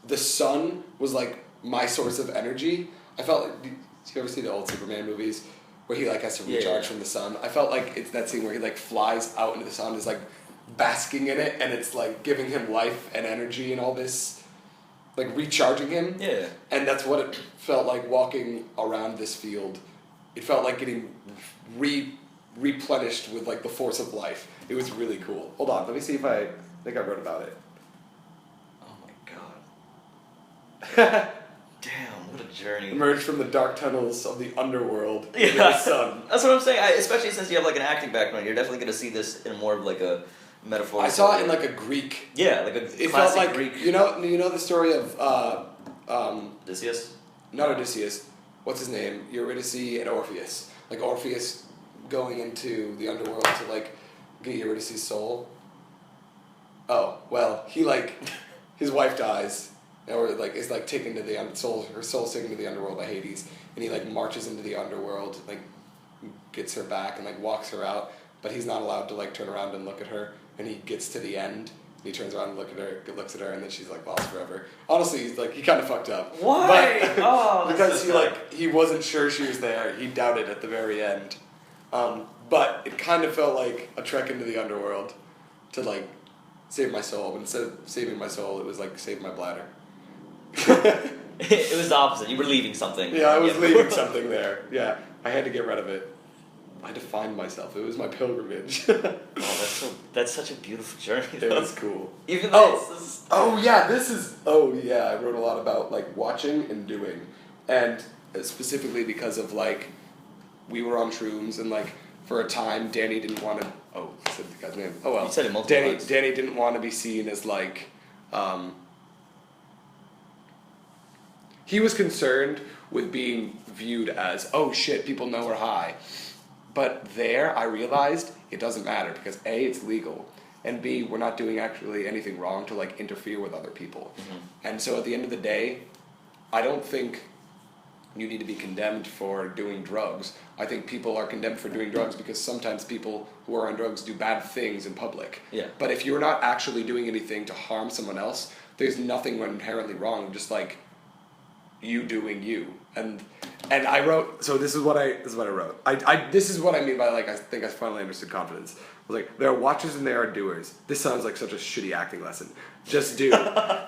The sun was, like, my source of energy. I felt like, do you ever see the old Superman movies where he, like, has to recharge from the sun? I felt like it's that scene where he, like, flies out into the sun, is, like, basking in it, and it's like giving him life and energy and all this, like recharging him. Yeah. And that's what it felt like walking around this field. It felt like getting replenished with like the force of life. It was really cool. Hold on, let me see if I think I wrote about it. Oh my god. Damn, what a journey. Emerged from the dark tunnels of the underworld into the sun. That's what I'm saying. Especially since you have like an acting background, you're definitely going to see this in more of like a metaphor. I saw it in like a Greek. Yeah, like a it classic felt like, Greek. You know the story of Odysseus? Not Odysseus. What's his name? Eurydice and Orpheus. Like Orpheus going into the underworld to like get Eurydice's soul. Oh well, he like his wife dies, or like is like taken to the her soul's taken to the underworld by Hades, and he like marches into the underworld, like gets her back and like walks her out, but he's not allowed to like turn around and look at her. And he gets to the end, and he turns around and looks at her, and then she's like lost forever. Honestly, he's like, he kind of fucked up. Why? But, because he wasn't sure she was there. He doubted at the very end. But it kind of felt like a trek into the underworld to like save my soul. But instead of saving my soul, it was like save my bladder. It was the opposite. You were leaving something. Yeah, I was leaving something there. Yeah, I had to get rid of it. I defined myself. It was my pilgrimage. That's such a beautiful journey. It was cool. Even though I wrote a lot about like watching and doing, and specifically because of like we were on shrooms, and like for a time Danny didn't want to. Oh, I said the guy's name. Oh well. You said it multiple times. Danny didn't want to be seen as like. He was concerned with being viewed as, oh shit, people know we're high. But there, I realized it doesn't matter because A, it's legal, and B, we're not doing actually anything wrong to like interfere with other people. Mm-hmm. And so at the end of the day, I don't think you need to be condemned for doing drugs. I think people are condemned for doing drugs because sometimes people who are on drugs do bad things in public. Yeah. But if you're not actually doing anything to harm someone else, there's nothing inherently wrong, just like you doing you. And I wrote, so this is what I wrote. This is what I mean by like I think I finally understood confidence. I was like, there are watchers and there are doers. This sounds like such a shitty acting lesson. Just do.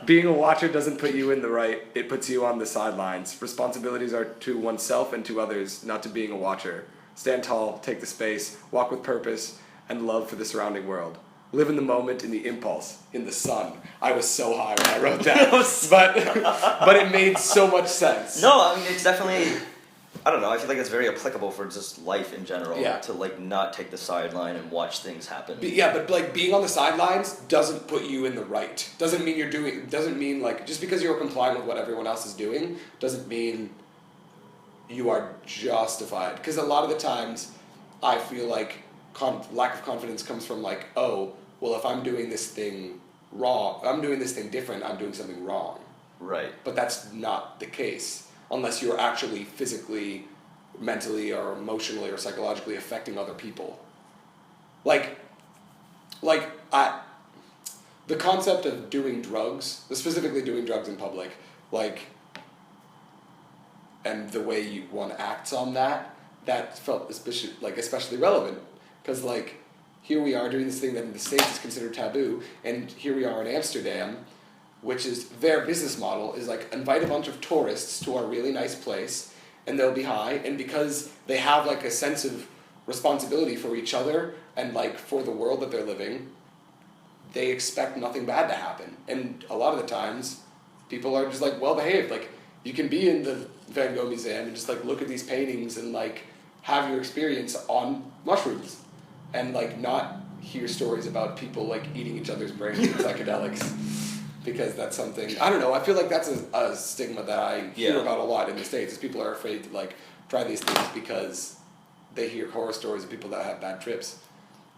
Being a watcher doesn't put you in the right, it puts you on the sidelines. Responsibilities are to oneself and to others, not to being a watcher. Stand tall, take the space, walk with purpose, and love for the surrounding world. Live in the moment, in the impulse, in the sun. I was so high when I wrote that, but it made so much sense. No, I mean it's definitely. I don't know. I feel like it's very applicable for just life in general. Yeah. To like not take the sideline and watch things happen. But like being on the sidelines doesn't put you in the right. Doesn't mean like just because you're complying with what everyone else is doing doesn't mean you are justified. Because a lot of the times, I feel like lack of confidence comes from like, oh, well, if I'm doing this thing wrong, I'm doing this thing different, I'm doing something wrong. Right. But that's not the case, unless you're actually physically, mentally, or emotionally, or psychologically affecting other people. The concept of doing drugs, specifically doing drugs in public, like, and the way one acts on that felt especially relevant, because like, here we are doing this thing that in the States is considered taboo, and here we are in Amsterdam, which is their business model is like invite a bunch of tourists to our really nice place, and they'll be high, and because they have like a sense of responsibility for each other and like for the world that they're living, they expect nothing bad to happen. And a lot of the times, people are just like well behaved. Like, you can be in the Van Gogh Museum and just like look at these paintings and like have your experience on mushrooms, and like not hear stories about people like eating each other's brains with psychedelics, because that's something, I don't know, I feel like that's a stigma that I hear about a lot in the States, is people are afraid to like try these things because they hear horror stories of people that have bad trips.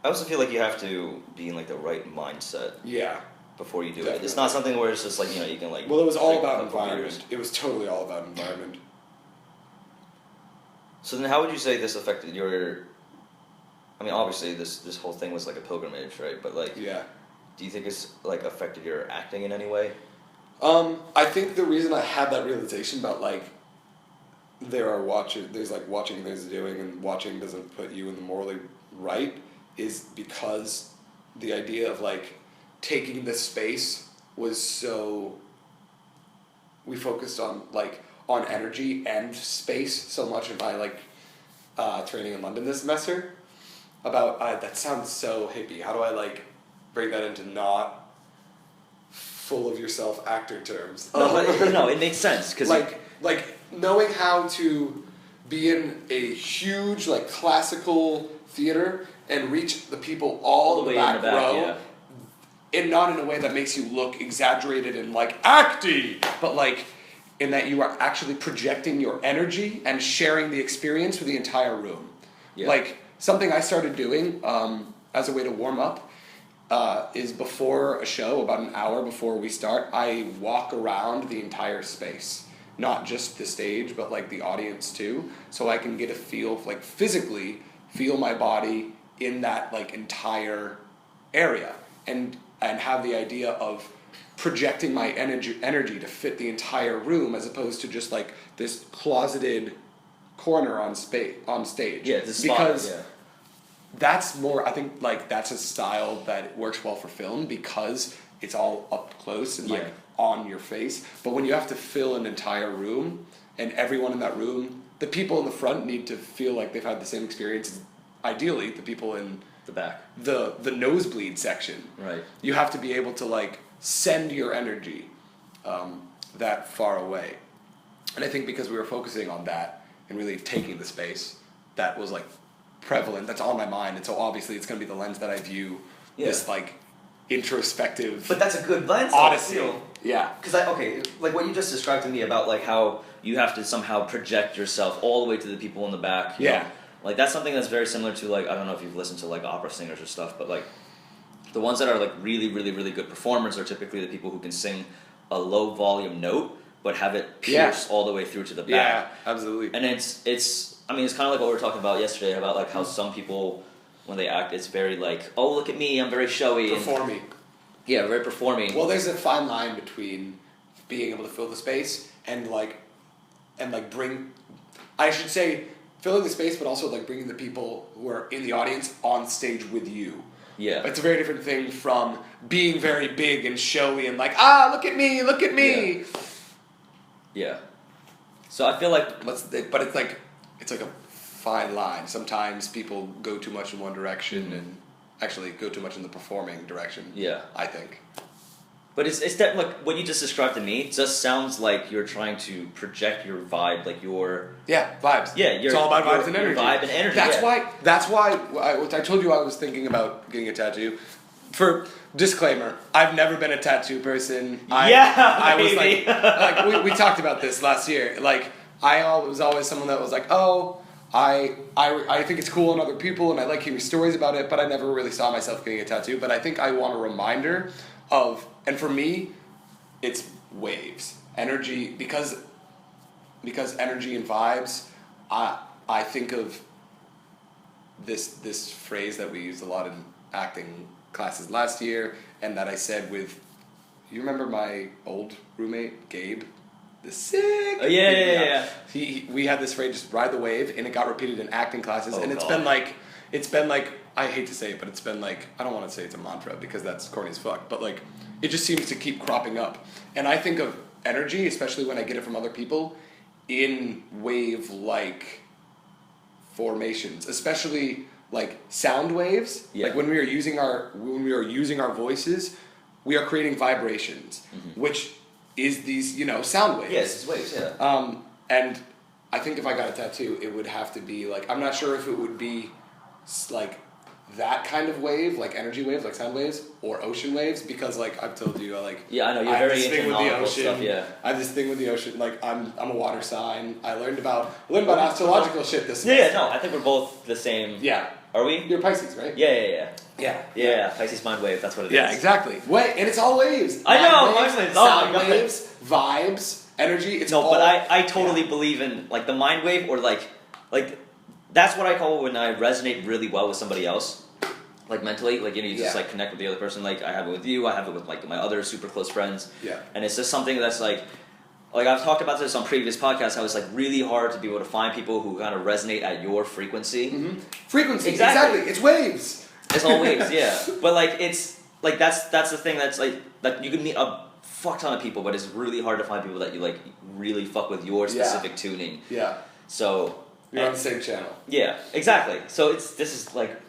I also feel like you have to be in like the right mindset. Yeah. Before you do it. It's not something where it's just like, you can like... Well, it was all about environment. It was totally all about environment. So then how would you say this affected your... I mean, obviously this whole thing was like a pilgrimage, right? But like... Yeah. Do you think it's like affected your acting in any way? I think the reason I had that realization about like, there's like watching things doing, and watching doesn't put you in the morally right, is because the idea of like taking the space was so, we focused on energy and space so much in my like training in London this semester, about that sounds so hippie. How do I like break that into not full of yourself actor terms? No, it makes sense, because like knowing how to be in a huge like classical theater and reach the people all in the back row, and not in a way that makes you look exaggerated and like acty, but like in that you are actually projecting your energy and sharing the experience with the entire room. Yeah. Like, something I started doing as a way to warm up is before a show, about an hour before we start, I walk around the entire space. Not just the stage, but like the audience too, so I can get a feel, like physically feel my body in that like entire area, and have the idea of projecting my energy to fit the entire room, as opposed to just like this closeted corner on stage. Yeah, this because spot, that's more, I think like that's a style that works well for film, because it's all up close and like on your face. But when you have to fill an entire room, and everyone in that room, the people in the front need to feel like they've had the same experience as, ideally, the people in the back, the nosebleed section. Right. You have to be able to like send your energy that far away. And I think because we were focusing on that and really taking the space, that was like prevalent. That's on my mind. And so obviously it's going to be the lens that I view this like introspective. But that's a good lens. Odyssey. Yeah. Because like what you just described to me about like how you have to somehow project yourself all the way to the people in the back. You know? Like that's something that's very similar to like, I don't know if you've listened to like opera singers or stuff, but like the ones that are like really, really, really good performers are typically the people who can sing a low volume note but have it pierce all the way through to the back. Yeah, absolutely. And it's I mean, it's kind of like what we were talking about yesterday about like how some people, when they act, it's very like, oh, look at me, I'm very showy. Performy. Yeah, very performing. Well, there's a fine line between being able to fill the space and bring, I should say, filling the space, but also like bringing the people who are in the audience on stage with you. Yeah. It's a very different thing from being very big and showy and like, look at me, look at me. Yeah. So I feel like... But it's like a fine line. Sometimes people go too much in one direction and actually go too much in the performing direction. Yeah. I think. But it's that, like, what you just described to me just sounds like you're trying to project your vibe, like your... Yeah, vibes. Yeah, it's all about vibes and energy. Vibe and energy, That's why I told you I was thinking about getting a tattoo. For disclaimer, I've never been a tattoo person. I was like we talked about this last year. Like, I was always someone that was like, I think it's cool in other people and I like hearing stories about it, but I never really saw myself getting a tattoo. But I think I want a reminder of, and for me, it's waves. Energy, because energy and vibes, I think of this phrase that we used a lot in acting classes last year, and that I said with, you remember my old roommate, Gabe? the sick. Oh, yeah. We had this phrase, just ride the wave, and it got repeated in acting classes, and it's been like, I hate to say it, but it's been like, I don't want to say it's a mantra because that's corny as fuck, but like, it just seems to keep cropping up. And I think of energy, especially when I get it from other people, in wave-like formations, especially like sound waves. Yeah. Like when we are using our voices, we are creating vibrations, which is these, sound waves. Yes, it's waves, yeah. And I think if I got a tattoo, it would have to be like, I'm not sure if it would be like that kind of wave, like energy waves, like sound waves, or ocean waves, because like I've told you, yeah, I know you're very into nautical stuff. Yeah, I have this thing with the ocean. Like I'm a water sign. I learned about astrological shit this semester. Yeah, no, I think we're both the same. Yeah, are we? You're Pisces, right? Yeah. Pisces mind wave. That's what it is. Yeah, exactly. Wait, and it's all waves. I know. Waves, sound waves, vibes, energy. It's all, but I totally believe in like the mind wave, or like that's what I call it when I resonate really well with somebody else. Like mentally, like you just like connect with the other person. Like I have it with you, I have it with like my other super close friends. Yeah. And it's just something that's like I've talked about this on previous podcasts. How it's like really hard to be able to find people who kind of resonate at your frequency. Mm-hmm. Frequency, exactly. It's waves. It's all waves, yeah. But like it's like that's the thing that's like you can meet a fuck ton of people, but it's really hard to find people that you like really fuck with your specific tuning. Yeah. So you're on the same channel. Yeah, exactly. So this is like.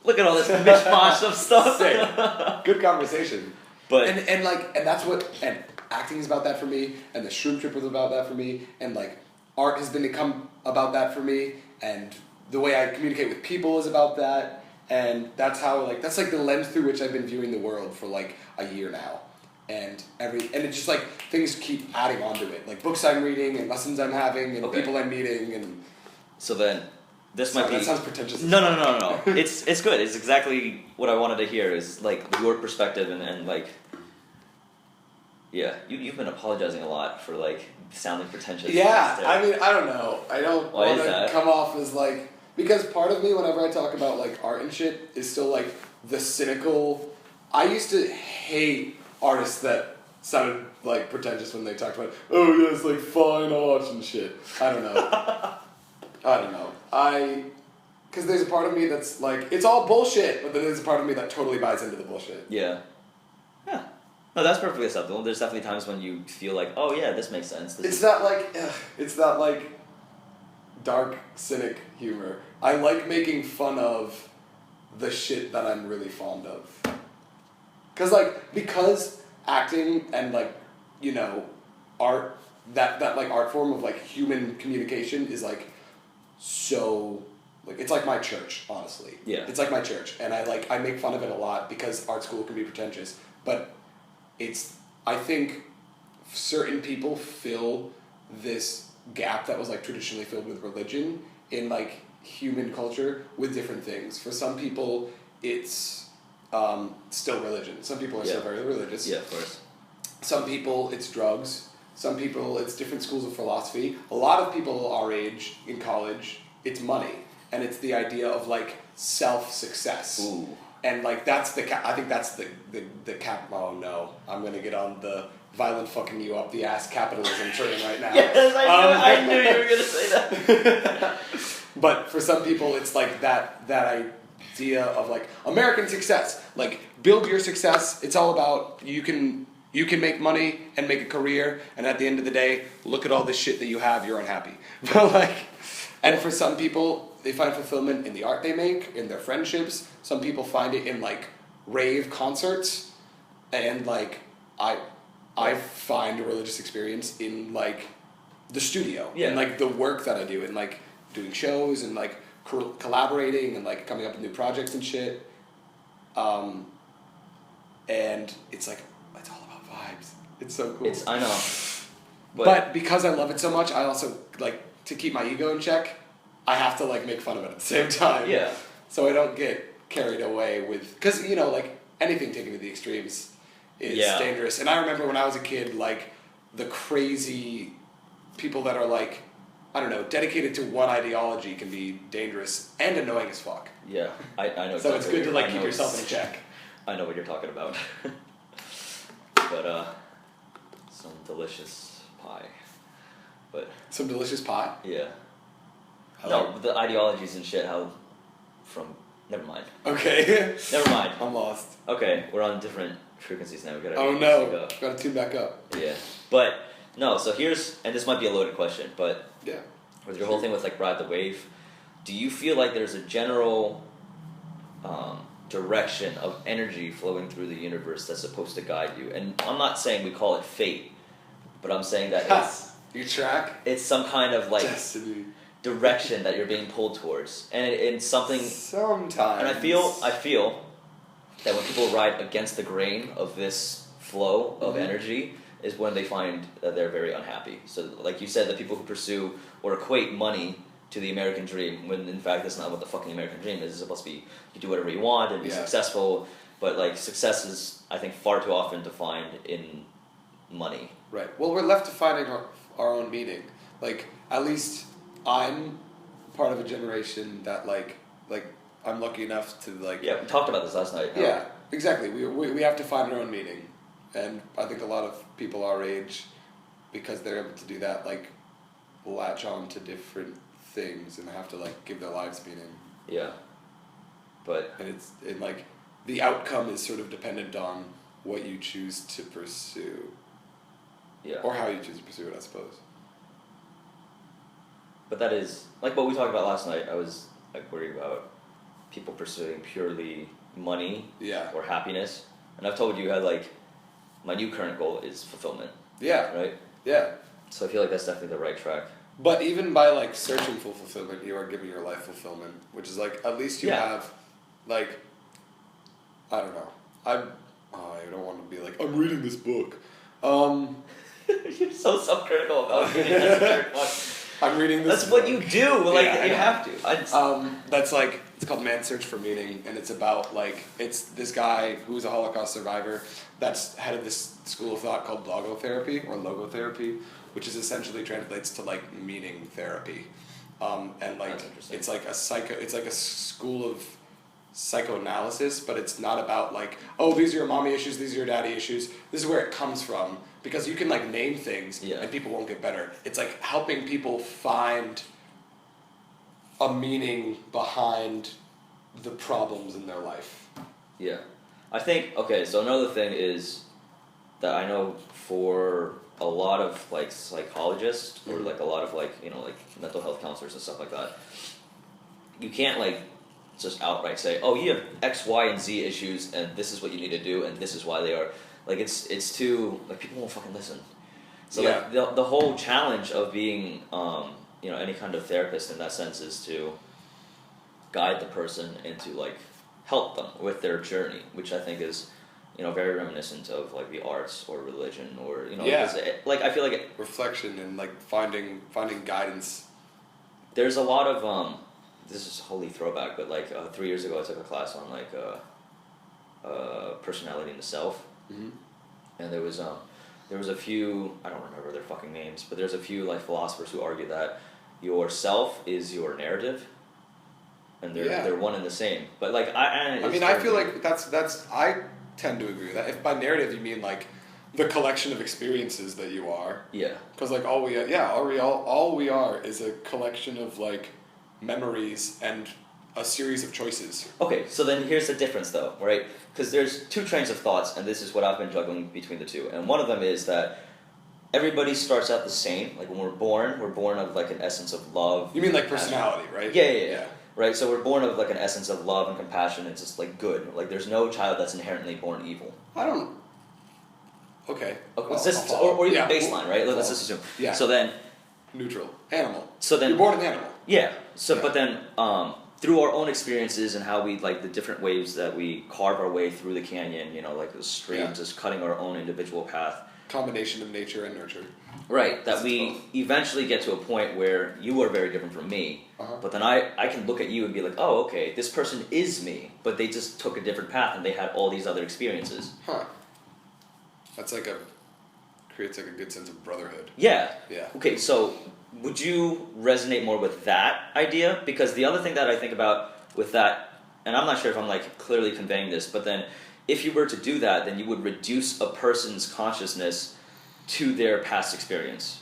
Look at all this mishmash of stuff. Good conversation. But and that's what acting is about that for me, and the shroom trip was about that for me, and like art has become about that for me, and the way I communicate with people is about that, and that's how that's like the lens through which I've been viewing the world for like a year now. And it's just like things keep adding onto it. Like books I'm reading and lessons I'm having and people I'm meeting and so then this might be. That sounds pretentious. No. It's good. It's exactly what I wanted to hear. Is like your perspective and like. Yeah, you've been apologizing a lot for like sounding pretentious. Yeah, I mean I don't know. I don't want to come off as like because part of me whenever I talk about like art and shit is still like the cynical. I used to hate artists that sounded like pretentious when they talked about it's like fine art and shit. I don't know. Because there's a part of me that's like, it's all bullshit, but then there's a part of me that totally buys into the bullshit. Yeah. No, that's perfectly acceptable. There's definitely times when you feel like, oh yeah, this makes sense. It's not like dark, cynic humor. I like making fun of the shit that I'm really fond of. Because acting and art, that art form of human communication is so it's like my church, honestly. Yeah. It's like my church, and I make fun of it a lot because art school can be pretentious, but I think certain people fill this gap that was traditionally filled with religion in human culture with different things. For some people, it's still religion. Some people are still very religious. Yeah, of course. Some people, it's drugs. Some people, it's different schools of philosophy. A lot of people our age in college, it's money. And it's the idea of self-success. Ooh. And that's I think that's the cap. Oh no, I'm gonna get on the violent fucking you up the ass capitalism train right now. Yes, I knew you were gonna say that. But for some people, it's that idea of American success. Build your success. It's all about you can make money and make a career, and at the end of the day, look at all this shit that you have. You're unhappy. But and for some people, they find fulfillment in the art they make, in their friendships. Some people find it in rave concerts, and I find a religious experience in the studio, and the work that I do, and doing shows, and collaborating, and coming up with new projects and shit. And it's it's all about vibes. It's so cool. I know. But because I love it so much, I also to keep my ego in check. I have to make fun of it at the same time. Yeah. So I don't get carried away with because anything taken to the extremes is dangerous. And I remember when I was a kid, the crazy people that are I don't know, dedicated to one ideology can be dangerous and annoying as fuck. Yeah, I know. So it's good to keep yourself in check. I know what you're talking about. But some delicious pie. but some delicious pie. Yeah. No, the ideologies and shit. Never mind. Okay. Never mind. I'm lost. Okay, we're on different frequencies now. We gotta. Oh no! Gotta tune back up. Yeah, but no. So and this might be a loaded question, but yeah, with your whole thing with like ride the wave, do you feel like there's a general direction of energy flowing through the universe that's supposed to guide you? And I'm not saying we call it fate, but I'm saying that it's some kind of like destiny direction that you're being pulled towards, and it's something. Sometimes. And I feel that when people ride against the grain of this flow of energy is when they find that they're very unhappy. So, like you said, the people who pursue or equate money to the American dream, when in fact that's not what the fucking American dream is. It's supposed to be you do whatever you want and be successful, but like success is, I think, far too often defined in money. Right. Well, we're left to finding our own meaning. Like, at least I'm part of a generation that like I'm lucky enough to like. Yeah, we talked about this last night. Yeah, exactly. We have to find our own meaning, and I think a lot of people our age, because they're able to do that, like latch on to different things and have to like give their lives meaning. Yeah. But and like the outcome is sort of dependent on what you choose to pursue. Yeah. Or how you choose to pursue it, I suppose. But that is like what we talked about last night. I was like worried about people pursuing purely money or happiness. And I've told you how like my new current goal is fulfillment. Yeah. Right? Yeah. So I feel like that's definitely the right track. But even by like searching for fulfillment, you are giving your life fulfillment, which is like at least you have like I don't know. I don't want to be like I'm reading this book. You're so self-critical about reading this book. I'm reading this. That's what you do. Like you have to. That's like it's called Man's Search for Meaning, and it's about like it's this guy who's a Holocaust survivor that's head of this school of thought called logotherapy or logotherapy, which is essentially translates to like meaning therapy, and like it's like a school of psychoanalysis, but it's not about like these are your mommy issues, these are your daddy issues. This is where it comes from. Because you can like name things and people won't get better. It's like helping people find a meaning behind the problems in their life. Yeah. I think, so another thing is that I know for a lot of like psychologists or like a lot of like, like mental health counselors and stuff like that, you can't like just outright say, you have X, Y, and Z issues and this is what you need to do and this is why they are. Like it's too like people won't fucking listen. So like the whole challenge of being any kind of therapist in that sense is to guide the person and to like help them with their journey, which I think is very reminiscent of like the arts or religion or like I feel like reflection and like finding guidance. There's a lot of this is wholly throwback, but like 3 years ago I took a class on like personality in the self. Mm-hmm. And there was a few, I don't remember their fucking names, but there's a few like philosophers who argue that your self is your narrative, and they're one and the same. But like I feel like that's I tend to agree with that. If by narrative you mean like the collection of experiences that you are, because like all we are is a collection of like memories and a series of choices. Okay, so then here's the difference though, right? Because there's two trains of thoughts, and this is what I've been juggling between the two. And one of them is that everybody starts out the same. Like when we're born of like an essence of love. You mean like personality, right? Yeah. Right, so we're born of like an essence of love and compassion. It's just like good. Like there's no child that's inherently born evil. I don't. Okay. Or even baseline, right? Let's just assume. Yeah. So then. Neutral. Animal. So then. You're born an animal. Yeah. So but then. Through our own experiences and how we like the different ways that we carve our way through the canyon, like the streams, just cutting our own individual path. Combination of nature and nurture. Right, that we eventually get to a point where you are very different from me, but then I can look at you and be like, oh, okay, this person is me, but they just took a different path and they had all these other experiences. Huh. That's like creates like a good sense of brotherhood. Yeah. Yeah. Okay, so would you resonate more with that idea? Because the other thing that I think about with that, and I'm not sure if I'm like clearly conveying this, but then if you were to do that, then you would reduce a person's consciousness to their past experience.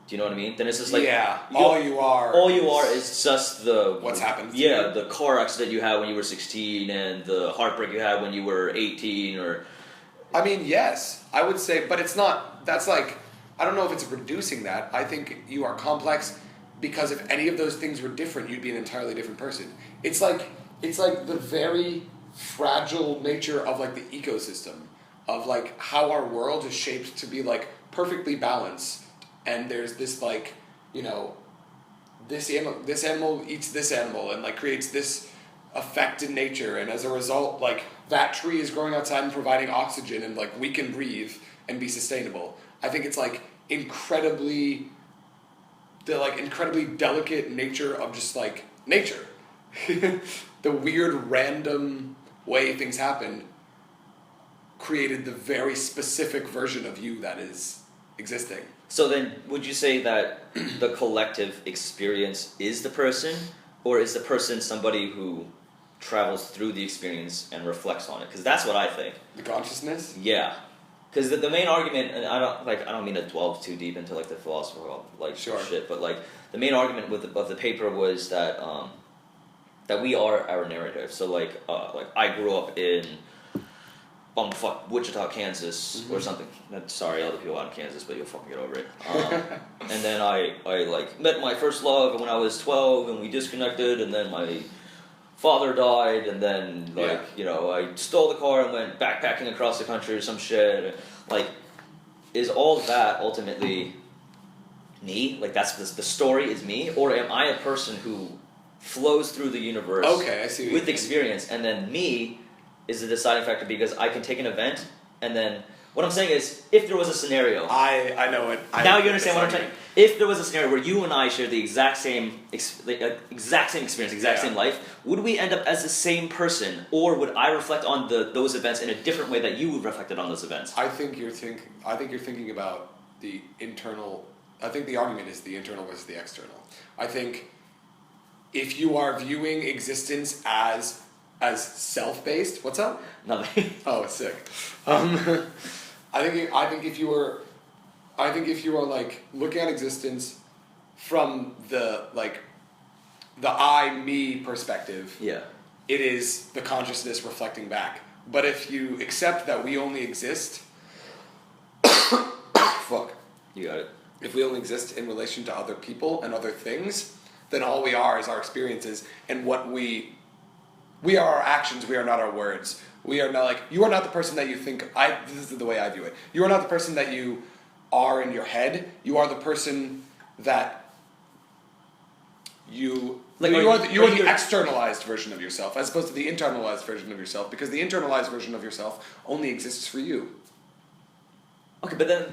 Do you know what I mean? Then it's just like all you are is just the what's happened. Yeah, the car accident you had when you were 16 and the heartbreak you had when you were 18, or. I mean, yes, I would say, but it's not. That's like, I don't know if it's reducing that. I think you are complex because if any of those things were different, you'd be an entirely different person. It's like the very fragile nature of like the ecosystem of like how our world is shaped to be like perfectly balanced. And there's this like, you know, this animal eats this animal and like creates this effect in nature, and as a result, like that tree is growing outside and providing oxygen, and like we can breathe and be sustainable. I think it's like incredibly delicate nature of just like nature, the weird random way things happen created the very specific version of you that is existing. So then, would you say that the collective experience is the person, or is the person somebody who travels through the experience and reflects on it? Because that's what I think. The consciousness? Yeah. Because the main argument, and I don't mean to delve too deep into like the philosophical shit, but like the main argument of the paper was that that we are our narrative. So like I grew up in Wichita, Kansas, or something. Sorry, other people out in Kansas, but you'll fucking get over it. And then I like met my first love when I was 12, and we disconnected, and then my father died, and then I stole the car and went backpacking across the country or some shit. Like, is all that ultimately me? Like that's the story is me, or am I a person who flows through the universe? Okay, I see. With experience, and then me is the deciding factor because I can take an event, and then what I'm saying is, if there was a scenario, I know it. Now you understand what I'm saying. If there was a scenario where you and I share the exact same experience, same life, would we end up as the same person, or would I reflect on those events in a different way that you reflected on those events? I think you're thinking about the internal. I think the argument is the internal versus the external. I think if you are viewing existence as self-based, what's up? Nothing. Oh, it's sick. I think if you are like looking at existence from the I me perspective, it is the consciousness reflecting back. But if you accept that we only exist, fuck, you got it. If we only exist in relation to other people and other things, then all we are is our experiences, and what we are our actions. We are not our words. We are not like, you are not the person that you think. This is the way I view it. You are not the person that you are in your head. You are the person that you are the externalized version of yourself, as opposed to the internalized version of yourself, because the internalized version of yourself only exists for you. Okay, but then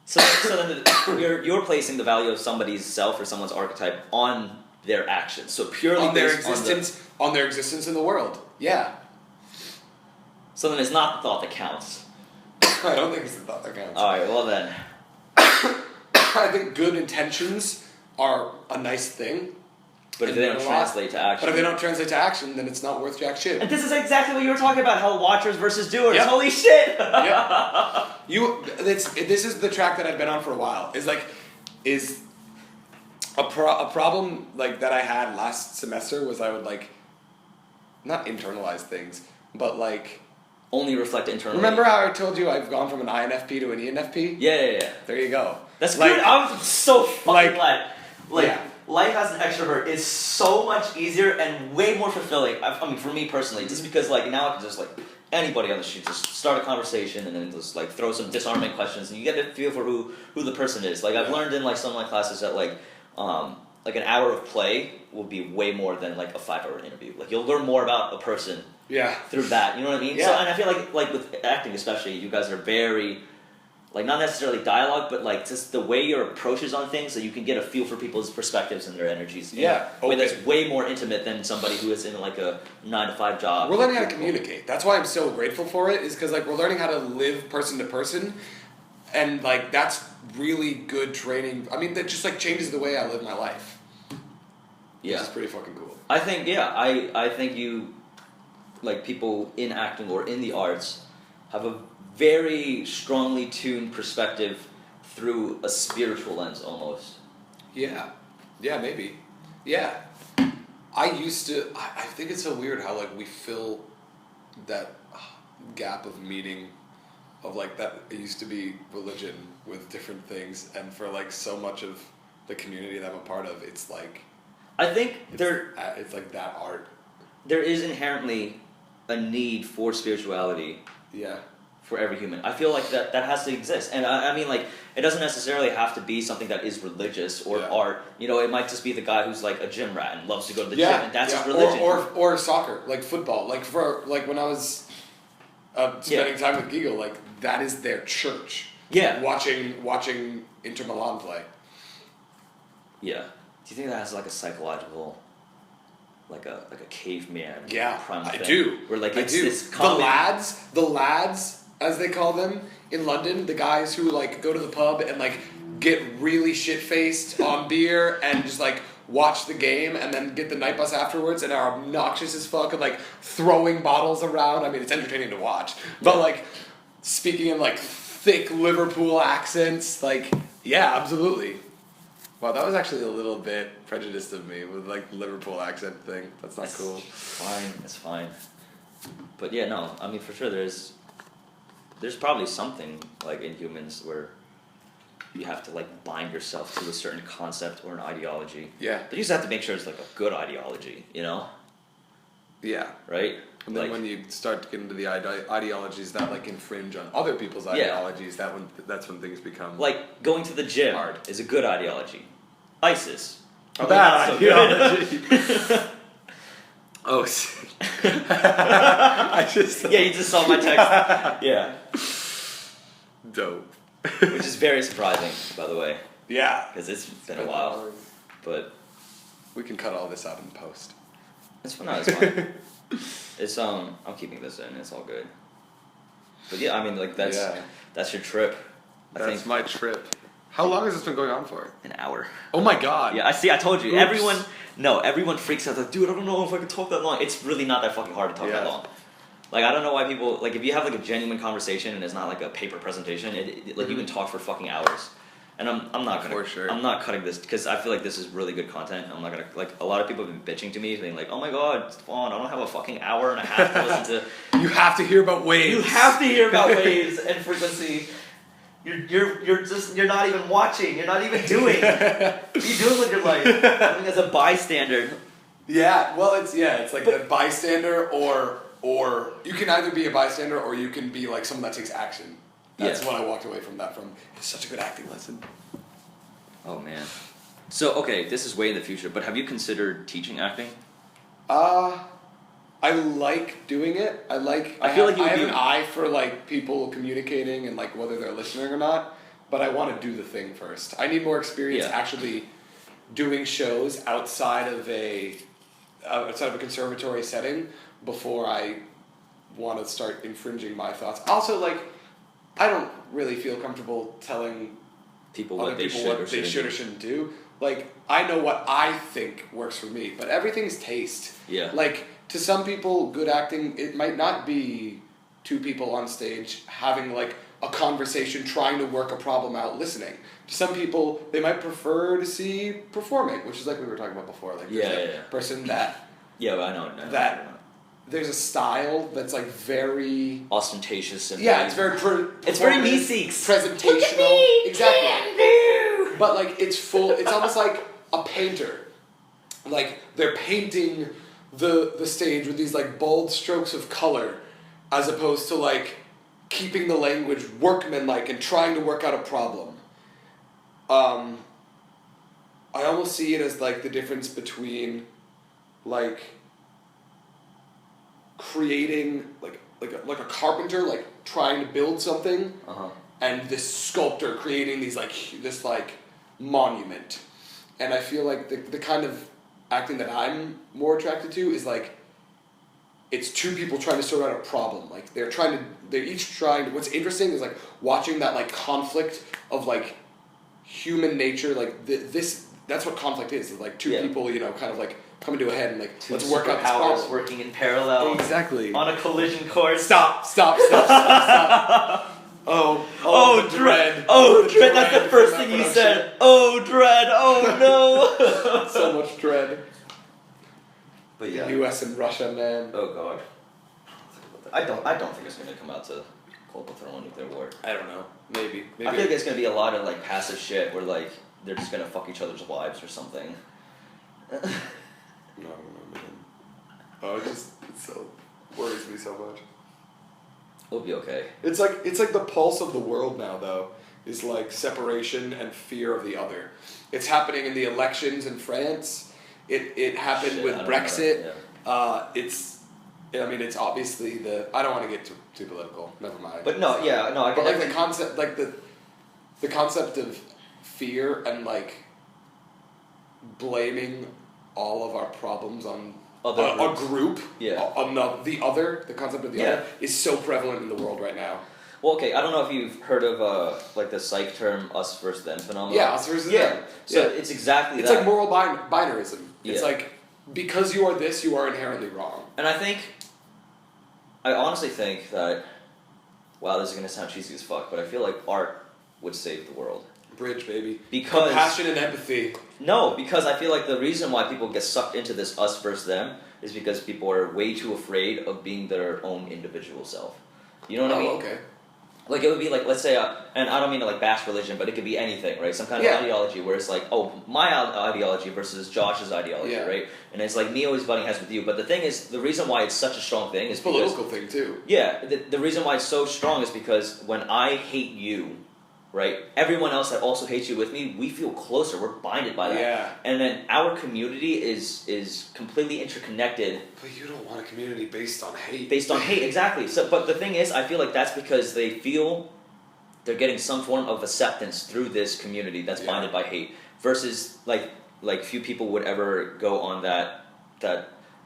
so then you're placing the value of somebody's self or someone's archetype on their actions. So purely on their existence in the world. Yeah. So then it's not the thought that counts. I don't think it's the thought that counts. Alright, well then. I think good intentions are a nice thing. But if they don't translate to action. But if they don't translate to action, then it's not worth jack shit. And this is exactly what you were talking about, how watchers versus doers. Yep. Holy shit! Yep. This is the track that I've been on for a while. Is a problem like that I had last semester was I would like not internalize things, but like only reflect internally. Remember how I told you I've gone from an INFP to an ENFP? Yeah. There you go. That's good. I'm so fucking glad. Yeah. Life as an extrovert is so much easier and way more fulfilling. I mean, for me personally, just because like now I can just like anybody on the street just start a conversation and then just like throw some disarming questions and you get a feel for who the person is. Like I've learned in like some of my classes that like an hour of play will be way more than like a 5-hour interview. Like you'll learn more about a person through that. You know what I mean? Yeah. So, and I feel like with acting especially, you guys are very like not necessarily dialogue, but like just the way your approach is on things, so you can get a feel for people's perspectives and their energies. In a way that's way more intimate than somebody who is in like a 9-to-5 job. We're learning how to communicate. That's why I'm so grateful for it. Is because like we're learning how to live person to person, and like that's really good training. I mean, that just like changes the way I live my life. Yeah, which is pretty fucking cool. I think I think you like people in acting or in the arts have a very strongly tuned perspective through a spiritual lens almost. Yeah, maybe. Yeah, I think it's so weird how like we fill that gap of meaning of like that it used to be religion with different things, and for like so much of the community that I'm a part of, it's like I think it's like that art. There is inherently a need for spirituality. Yeah. For every human. I feel like that has to exist. And I mean, like, it doesn't necessarily have to be something that is religious or art. You know, it might just be the guy who's like a gym rat and loves to go to the gym, and that's his religion. Or soccer, like football. Like when I was spending time with Gogh, like that is their church. Yeah. Watching Inter Milan play. Yeah. Do you think that has like a psychological, like a caveman? Yeah, primal thing? I do. Where like I do. The lads, as they call them in London, the guys who like go to the pub and like get really shit faced on beer and just like watch the game and then get the night bus afterwards and are obnoxious as fuck and like throwing bottles around. I mean, it's entertaining to watch, but like speaking in like thick Liverpool accents, like yeah, absolutely. Wow, that was actually a little bit prejudiced of me with like the Liverpool accent thing. That's not cool. Fine, it's fine. But yeah, no, I mean for sure there's probably something like in humans where you have to like bind yourself to a certain concept or an ideology. Yeah. But you just have to make sure it's like a good ideology, you know? Yeah. Right? And then when you start to get into the ideologies that like infringe on other people's ideologies, that's when things become like going to the gym hard. Is a good ideology. ISIS. A bad ideology. Oh, I just yeah, you just saw my text. Yeah. Dope. Which is very surprising, by the way. Yeah. Because it's been a while. But we can cut all this out in post. It's fun. No, it's fun. It's I'm keeping this in. It's all good. But yeah, I mean, like that's your trip. That's my trip. How long has this been going on for? An hour. Oh my god. Yeah, I told you. Oops. Everyone freaks out. Like, dude, I don't know if I can talk that long. It's really not that fucking hard to talk that long. Like, I don't know why people, like, if you have like a genuine conversation and it's not like a paper presentation, like you can talk for fucking hours. And I'm not gonna. For sure. I'm not cutting this because I feel like this is really good content. I'm not gonna like. A lot of people have been bitching to me, being like, "Oh my god, Spawn, I don't have a fucking hour and a half to listen to." You have to hear about waves. You have to hear about waves and frequency. You're not even watching. You're not even doing. What are you doing with your life? I mean, as a bystander. Yeah. Well, it's like the bystander, or you can either be a bystander or you can be like someone that takes action. That's what I walked away from that from. It's such a good acting lesson. Oh man. So okay, this is way in the future, but have you considered teaching acting? I like doing it. I feel like I have an eye for like people communicating and like whether they're listening or not. But I want to do the thing first. I need more experience actually doing shows outside of a conservatory setting before I want to start infringing my thoughts. Also, like, I don't really feel comfortable telling people what they should or shouldn't do. Like, I know what I think works for me, but everything's taste. Yeah. Like, to some people, good acting, it might not be two people on stage having, like, a conversation, trying to work a problem out, listening. To some people, they might prefer to see performing, which is like we were talking about before. Like, there's a person that... Yeah, I know. There's a style that's like very ostentatious and it's very it's very me-seeks presentational. Exactly. But like it's almost like a painter. Like they're painting the stage with these like bold strokes of color, as opposed to like keeping the language workmanlike and trying to work out a problem. I almost see it as like the difference between like creating like a carpenter like trying to build something, and this sculptor creating these this monument. And I feel like the kind of acting that I'm more attracted to is like it's two people trying to sort out a problem. Like they're each trying to, what's interesting is like watching that like conflict of like human nature, like that's what conflict is. It's like two people, kind of like coming to a head and like let's work out this problem. Working in parallel. Exactly. On a collision course. Stop. Oh, dread. Oh, dread. That's the first thing you said. Oh, dread. Oh, no. So much dread. But yeah. The U.S. and Russia, man. Oh, God. I don't think it's going to come out to global thermonuclear war. I don't know. Maybe. I feel like it's going to be a lot of, like, passive shit where, like, they're just going to fuck each other's wives or something. No, I don't know, man. Oh, it so worries me so much. We'll be okay. It's like the pulse of the world now, though, is like separation and fear of the other. It's happening in the elections in France. It happened with Brexit. It's obviously I don't want to get too political. Never mind. But no, I but like the concept, like the concept of fear and like blaming all of our problems on a group, the concept of the other is so prevalent in the world right now. Well, okay, I don't know if you've heard of like the psych term "us versus them" phenomenon. Yeah, us versus them. So it's exactly it's that. It's like moral binarism. It's like because you are this, you are inherently wrong. And I honestly think that, wow, this is gonna sound cheesy as fuck, but I feel like art would save the world. Bridge, baby. Because compassion and empathy. No, because I feel like the reason why people get sucked into this us versus them is because people are way too afraid of being their own individual self. You know what I mean? Okay. Like it would be like, let's say, and I don't mean to like bash religion, but it could be anything, right? Some kind of ideology where it's like, oh, my ideology versus Josh's ideology, right? And it's like me always butting heads with you. But the thing is, the reason why it's such a strong thing is because... It's a political thing too. Yeah, the reason why it's so strong is because when I hate you, right, everyone else that also hates you with me, we feel closer, we're binded by that. Yeah. And then our community is completely interconnected. But you don't want a community based on hate. Based on hate, exactly. So, but the thing is, I feel like that's because they feel they're getting some form of acceptance through this community that's binded by hate. Versus, like few people would ever go on that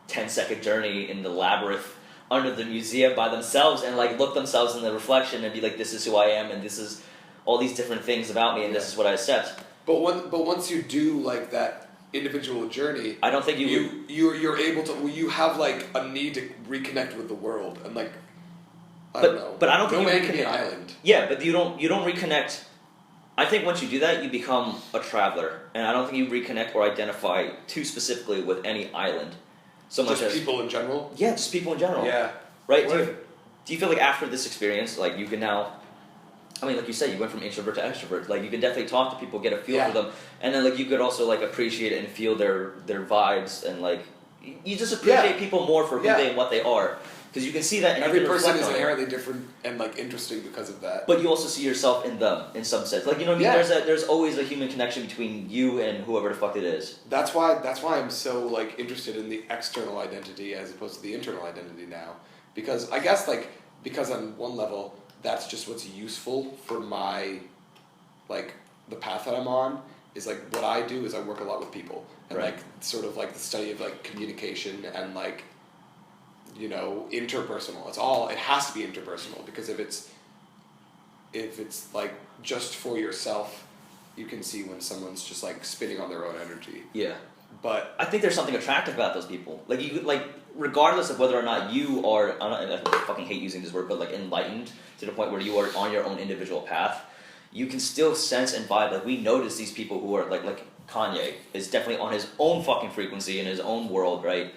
10-second journey in the labyrinth under the museum by themselves and like look themselves in the reflection and be like, this is who I am and this is all these different things about me, and this is what I accept. But once you do like that individual journey, I don't think you're able to. You have like a need to reconnect with the world, and like I don't know. But I don't think no man can be an island. Yeah, but you don't reconnect. I think once you do that, you become a traveler, and I don't think you reconnect or identify too specifically with any island. So much as people in general. Yeah, just people in general. Yeah. Right. Do you feel like after this experience, like you can now? I mean, like you said, you went from introvert to extrovert. Like, you can definitely talk to people, get a feel for them, and then, like, you could also, like, appreciate it and feel their vibes, and, like, you just appreciate people more for who they and what they are. Because you can see that, and every person is inherently different and, like, interesting because of that. But you also see yourself in them, in some sense. Like, you know what I mean? There's always a human connection between you and whoever the fuck it is. That's why I'm so, like, interested in the external identity as opposed to the internal identity now. Because, I guess, like, because on one level... that's just what's useful for my, like, the path that I'm on, is, like, what I do is I work a lot with people. And, like, sort of, like, the study of, like, communication and, like, you know, interpersonal. It has to be interpersonal, because if it's, like, just for yourself, you can see when someone's just, like, spinning on their own energy. Yeah. But... I think there's something attractive about those people. Like, you like, regardless of whether or not you are, I fucking hate using this word, but, like, enlightened to the point where you are on your own individual path, you can still sense and vibe. Like, we notice these people who are, like Kanye is definitely on his own fucking frequency in his own world, right?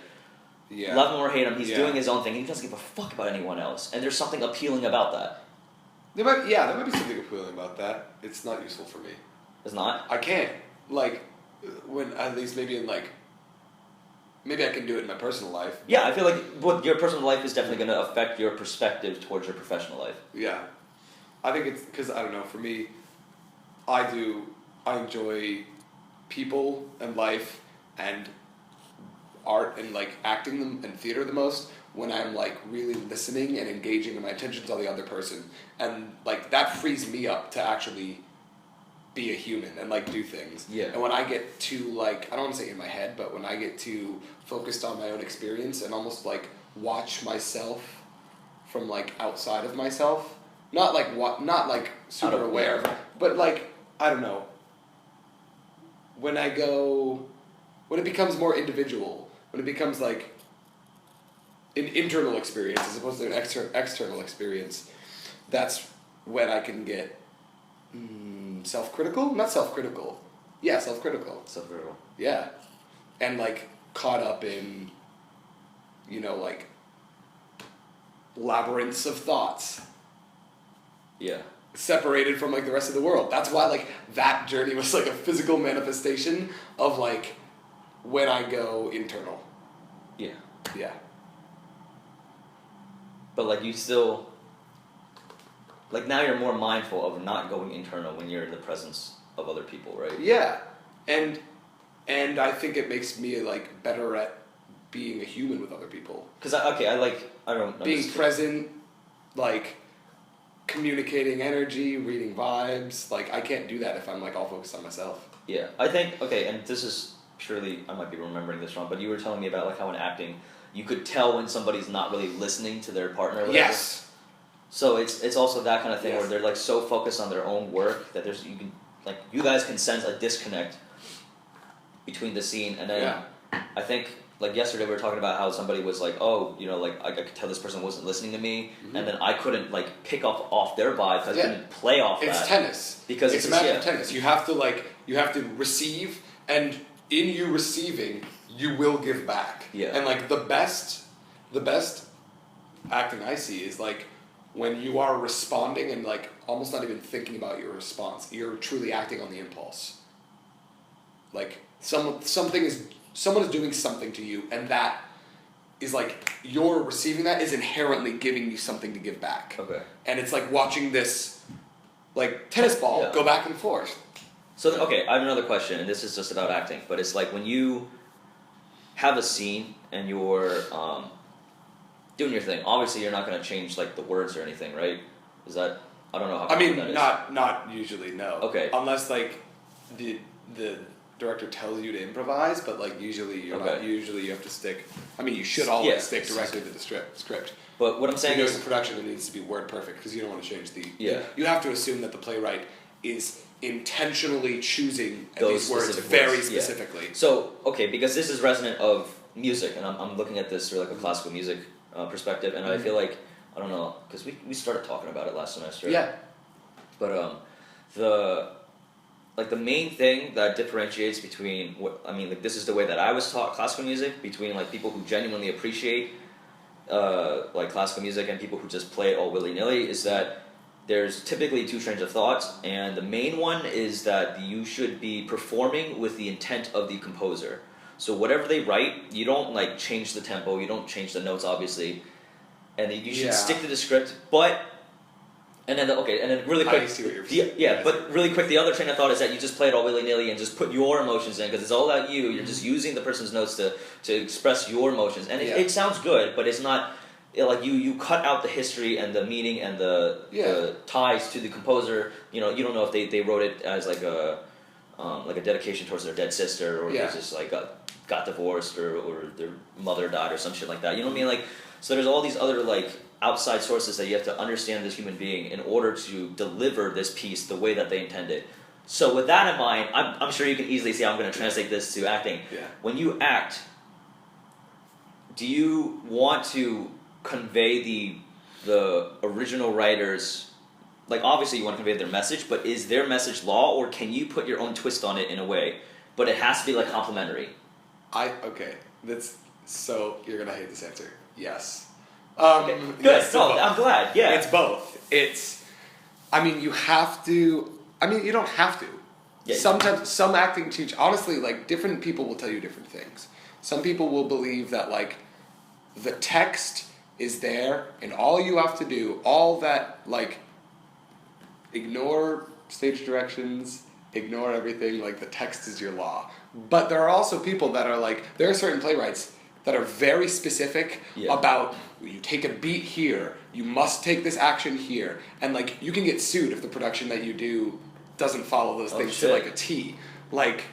Yeah. Love him or hate him, he's doing his own thing. He doesn't give a fuck about anyone else. And there's something appealing about that. There might be something appealing about that. It's not useful for me. It's not? I can't. Like, when, at least maybe in, like, maybe I can do it in my personal life. Yeah, I feel like your personal life is definitely going to affect your perspective towards your professional life. Yeah. I think it's because, I don't know, for me, I enjoy people and life and art and, like, acting them and theater the most when I'm, like, really listening and engaging and my attention's on the other person. And, like, that frees me up to actually be a human and, like, do things. Yeah. And when I get too, like, I don't want to say in my head, but when I get too focused on my own experience and almost, like, watch myself from, like, outside of myself, not like super aware, but, like, I don't know, when it becomes more individual, when it becomes, like, an internal experience as opposed to an external experience, that's when I can get self-critical? Not self-critical. Yeah, self-critical. Self-critical. Yeah. And, like, caught up in, you know, like, labyrinths of thoughts. Yeah. Separated from, like, the rest of the world. That's why, like, that journey was, like, a physical manifestation of, like, when I go internal. Yeah. Yeah. But, like, you still... Like, now you're more mindful of not going internal when you're in the presence of other people, right? Yeah. And I think it makes me, like, better at being a human with other people. Because, I don't know. Being present, like, communicating energy, reading vibes. Like, I can't do that if I'm, like, all focused on myself. Yeah. I think, okay, and this is purely, I might be remembering this wrong, but you were telling me about, like, how in acting, you could tell when somebody's not really listening to their partner or whatever. Yes. So it's also that kind of thing Yes. where they're, like, so focused on their own work that you guys can sense a disconnect between the scene, and then I think, like, yesterday we were talking about how somebody was like, oh, you know, like, I could tell this person wasn't listening to me, and then I couldn't, like, pick up off their vibe because I couldn't play off that. It's tennis. Because it's a matter of tennis. You have to receive, and in you receiving, you will give back. Yeah. And, like, the best acting I see is, like, when you are responding and, like, almost not even thinking about your response, you're truly acting on the impulse. Like, someone is doing something to you, and that is, like, you're receiving that is inherently giving you something to give back. Okay. And it's like watching this, like, tennis ball go back and forth. So, okay, I have another question, and this is just about acting, but it's like when you have a scene and you're doing your thing, obviously you're not going to change, like, the words or anything, right? Is that, I don't know how common that is. Not usually, no. Okay. Unless, like, the director tells you to improvise, but, like, usually you have to stick, I mean, you should always stick directly to the script. But what I'm saying is... the production, it needs to be word perfect, because you don't want to change the... Yeah. You have to assume that the playwright is intentionally choosing those these words very specifically. Yeah. So, okay, because this is resonant of music, and I'm looking at this through, like, a classical music perspective, and I feel like, I don't know, because we started talking about it last semester. Yeah. But the main thing that differentiates between this is the way that I was taught classical music, between, like, people who genuinely appreciate like, classical music and people who just play it all willy-nilly, is that there's typically two trains of thought, and the main one is that you should be performing with the intent of the composer. So whatever they write, you don't, like, change the tempo, you don't change the notes, obviously, and you should stick to the script. But and then really quick, I see what you're but really quick, the other train of thought is that you just play it all willy-nilly and just put your emotions in, because it's all about you. You're just using the person's notes to express your emotions, and it sounds good, but it's not. Like, you cut out the history and the meaning and the ties to the composer. You know, you don't know if they wrote it as like a dedication towards their dead sister, or they just, like, got divorced, or their mother died or some shit like that. You know what I mean? Like, so there's all these other, like, outside sources that you have to understand this human being in order to deliver this piece the way that they intended. So with that in mind, I'm sure you can easily see how I'm going to translate this to acting. Yeah. When you act, do you want to convey the original writers, like, obviously you want to convey their message, but is their message law, or can you put your own twist on it in a way, but it has to be, like, complimentary? So you're gonna hate this answer. Yes. Okay. Good. Yes, no, I'm glad. Yeah. It's both. You have to. You don't have to. Yeah. Sometimes some acting teach. Honestly, like, different people will tell you different things. Some people will believe that, like, the text is there, and all you have to do, all that, like, ignore stage directions, ignore everything, like, the text is your law. But there are also people that are, like, there are certain playwrights that are very specific about, you take a beat here, you must take this action here, and, like, you can get sued if the production that you do doesn't follow those things to, like, a T. Like,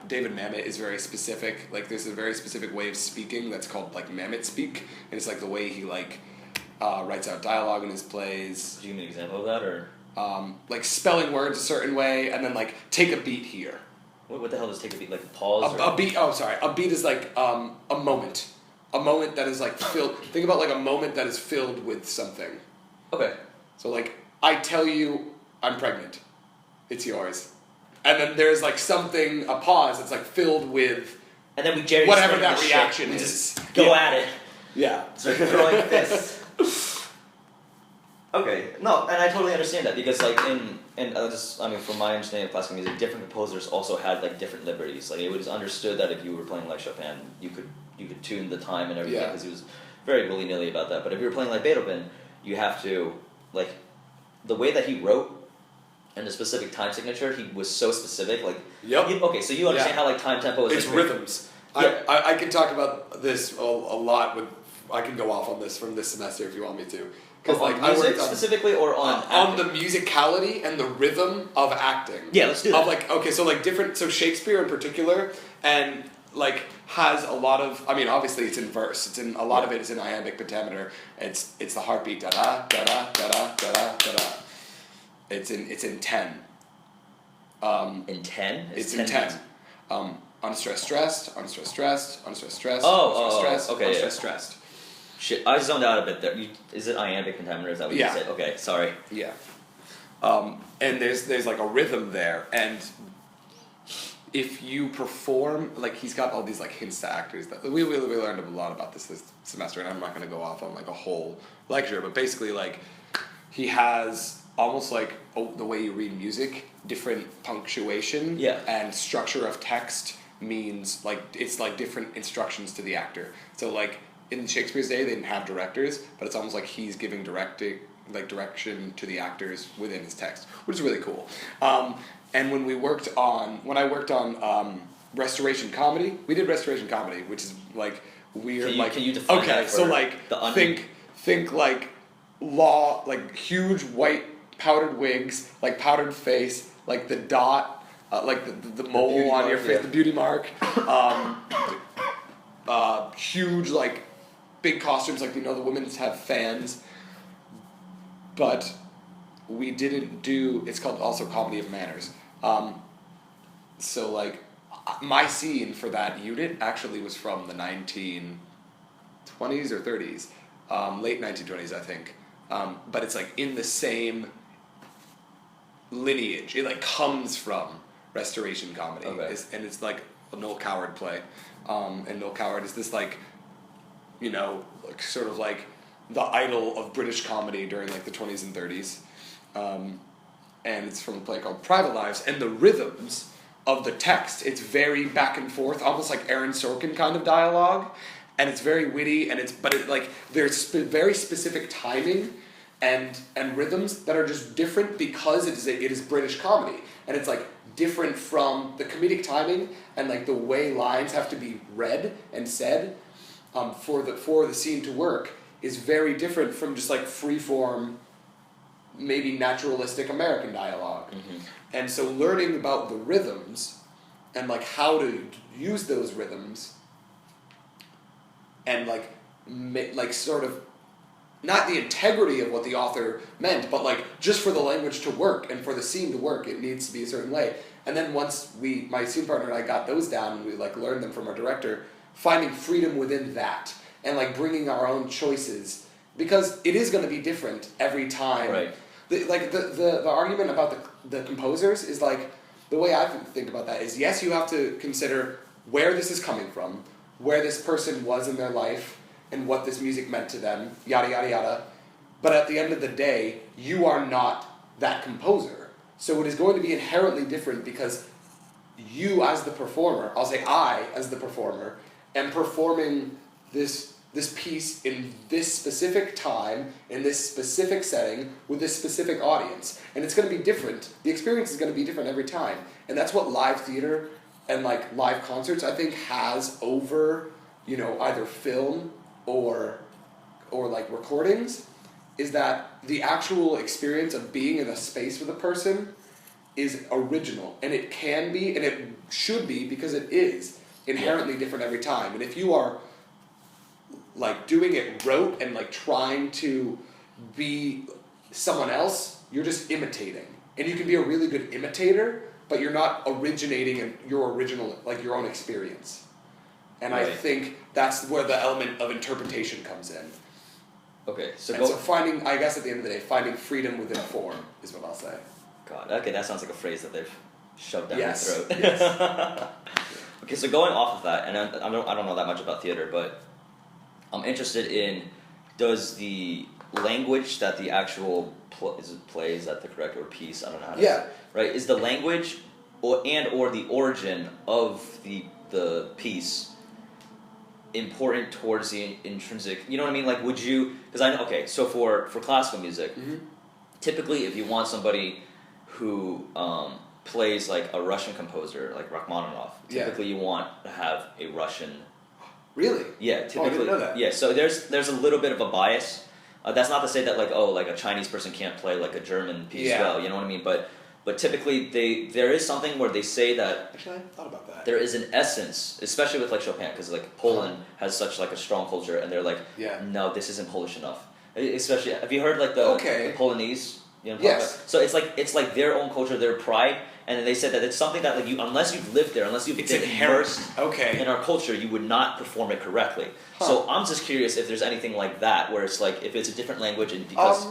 David Mamet is very specific. Like, there's a very specific way of speaking that's called, like, Mamet speak, and it's, like, the way he, like, writes out dialogue in his plays. Do you give me an example of that, or? Like, spelling words a certain way, and then, like, take a beat here. What the hell does take a beat? Like, a pause? A beat, a beat is, like, a moment. A moment that is, like, filled, think about, like, a moment that is filled with something. Okay. So like, I tell you I'm pregnant. It's yours. And then there's like something, a pause that's like filled with and then we Jerry whatever that reaction is. Just go at it. Yeah. Start throwing fists. Okay, no, and I totally understand that because like from my understanding of classical music, different composers also had like different liberties. Like it was understood that if you were playing like Chopin, you could tune the time and everything because he was very willy-nilly about that. But if you were playing like Beethoven, you have to like the way that he wrote and the specific time signature, he was so specific. Like okay, so you understand how like time tempo is. It's like, rhythms. Yeah. I can talk about this a lot with. I can go off on this from this semester if you want me to. Because like music specifically, or on the musicality and the rhythm of acting. Yeah, let's do that. Of like different. So Shakespeare in particular, and like has a lot of. I mean, obviously it's in verse. It's in a lot of it is in iambic pentameter. It's the heartbeat da da da da da da da da. It's in 10. In 10? It's in 10. Unstressed, stressed, unstressed, stressed, unstressed, stressed. Okay, unstressed, stressed. Shit, I zoned out a bit there. Is it iambic pentameter? Is that what you said? Okay, sorry. Yeah. And there's like a rhythm there, and if you perform, like he's got all these like hints to actors that we learned a lot about this semester, and I'm not going to go off on like a whole lecture, but basically like he has almost like the way you read music, different punctuation and structure of text means like it's like different instructions to the actor. So like in Shakespeare's day, they didn't have directors, but it's almost like he's giving direction to the actors within his text, which is really cool. And when I worked on restoration comedy, we did restoration comedy, which is like weird. Can you define that for so like think like huge white powdered wigs, like powdered face, like the dot, like the mole on your face, the beauty mark, huge like big costumes, like the women have fans, but we didn't do. It's called also comedy of manners. So like my scene for that unit actually was from the 1920s or 30s, late 1920s I think, but it's like in the same lineage. It like comes from restoration comedy, and it's like a Noel Coward play, and Noel Coward is this like, like sort of like the idol of British comedy during like the 20s and 30s, and it's from a play called Private Lives, and the rhythms of the text, it's very back and forth, almost like Aaron Sorkin kind of dialogue, and it's very witty, and there's very specific timing and rhythms that are just different because it is British comedy, and it's like different from the comedic timing and like the way lines have to be read and said for the scene to work is very different from just like freeform, maybe naturalistic American dialogue. Mm-hmm. And so learning about the rhythms and like how to use those rhythms and like sort of not the integrity of what the author meant, but like just for the language to work and for the scene to work, it needs to be a certain way. And then once my scene partner and I got those down and we like learned them from our director, finding freedom within that and like bringing our own choices, because it is going to be different every time. Right. The argument about the composers is like, the way I think about that is, yes, you have to consider where this is coming from, where this person was in their life, and what this music meant to them, yada, yada, yada. But at the end of the day, you are not that composer. So it is going to be inherently different because you as the performer, I'll say I as the performer, am performing this piece in this specific time, in this specific setting, with this specific audience. And it's going to be different. The experience is going to be different every time. And that's what live theater and like live concerts, I think, has over, either film or like recordings, is that the actual experience of being in a space with a person is original. And it can be, and it should be, because it is inherently different every time. And if you are like doing it rote and like trying to be someone else, you're just imitating. And you can be a really good imitator, but you're not originating in your original, like your own experience. And right. I think that's where the element of interpretation comes in. Okay, so finding, I guess at the end of the day, finding freedom within form is what I'll say. God, okay, that sounds like a phrase that they've shoved down your throat. Yes. Okay, so going off of that, and I don't know that much about theater, but I'm interested in, does the language that the actual play, is that the correct, or piece, I don't know how to say, right, is the language or the origin of the piece important towards the intrinsic, you know what I mean, like would you, because I know, okay, so for classical music, typically if you want somebody who plays like a Russian composer, like Rachmaninoff, typically you want to have a Russian. Really? Yeah, typically. I didn't know that. Yeah, so there's a little bit of a bias. That's not to say that like a Chinese person can't play like a German piece well, you know what I mean? But typically there is something where they say that. Actually, I thought about that. There is an essence, especially with like Chopin, because like Poland has such like a strong culture, and they're like, no, this isn't Polish enough. Especially, have you heard like the Polonaise? You know what I'm talking about? So it's like their own culture, their pride, and they said that it's something that like you, unless you've lived there, unless you've been immersed in our culture, you would not perform it correctly. So I'm just curious if there's anything like that, where it's like if it's a different language and because.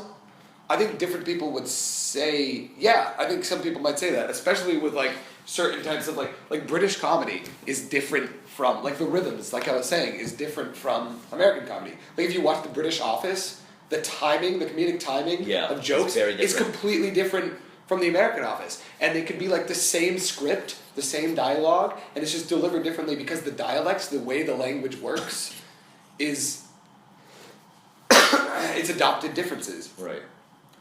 I think different people would say, I think some people might say that, especially with like certain types of like British comedy is different from, like the rhythms, like I was saying, is different from American comedy. Like if you watch The British Office, the timing, the comedic timing of jokes is completely different from The American Office. And it could be like the same script, the same dialogue, and it's just delivered differently because the dialects, the way the language works, is it's adopted differences. Right.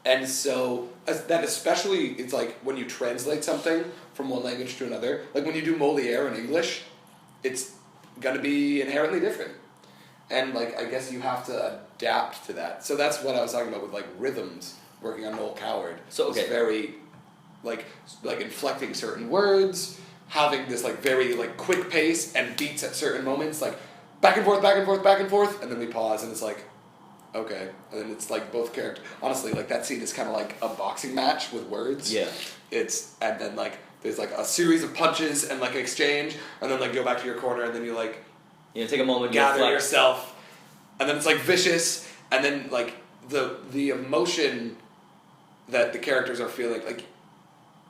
And so that especially, it's like when you translate something from one language to another, like when you do Moliere in English, it's going to be inherently different. And like I guess you have to adapt to that. So that's what I was talking about with like rhythms, working on Noel Coward. So it's very like inflecting certain words, having this like very like quick pace and beats at certain moments, like back and forth, back and forth, back and forth, and then we pause and it's like, okay, and then it's like both characters. Honestly, like that scene is kind of like a boxing match with words. Yeah. And then like there's like a series of punches and like exchange, and then like go back to your corner, and then you like. Take a moment. Gather yourself, and then it's like vicious, and then like the emotion that the characters are feeling, like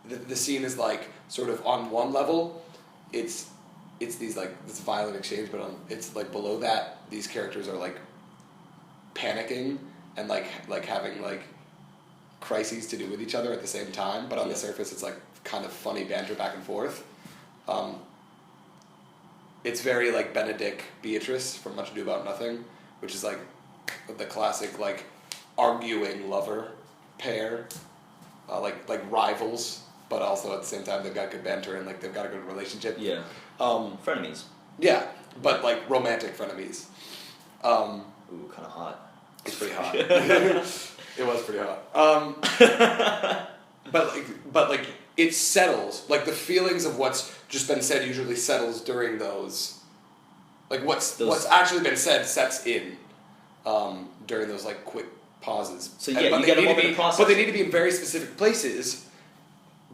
the scene is like sort of on one level, it's these like this violent exchange, but it's like below that these characters are like panicking and like having like crises to do with each other at the same time, but on the surface it's like kind of funny banter back and forth. It's very like Benedict Beatrice from Much Ado About Nothing, which is like the classic like arguing lover pair, like rivals, but also at the same time they've got good banter and like they've got a good relationship. Yeah. Frenemies. Yeah, but like romantic frenemies. Ooh, kind of hot. It's pretty hot. It was pretty hot. But like it settles. Like the feelings of what's just been said usually settles during those. Like what's actually been said sets in during those like quick pauses. So you get a moment to process. But they need to be in very specific places.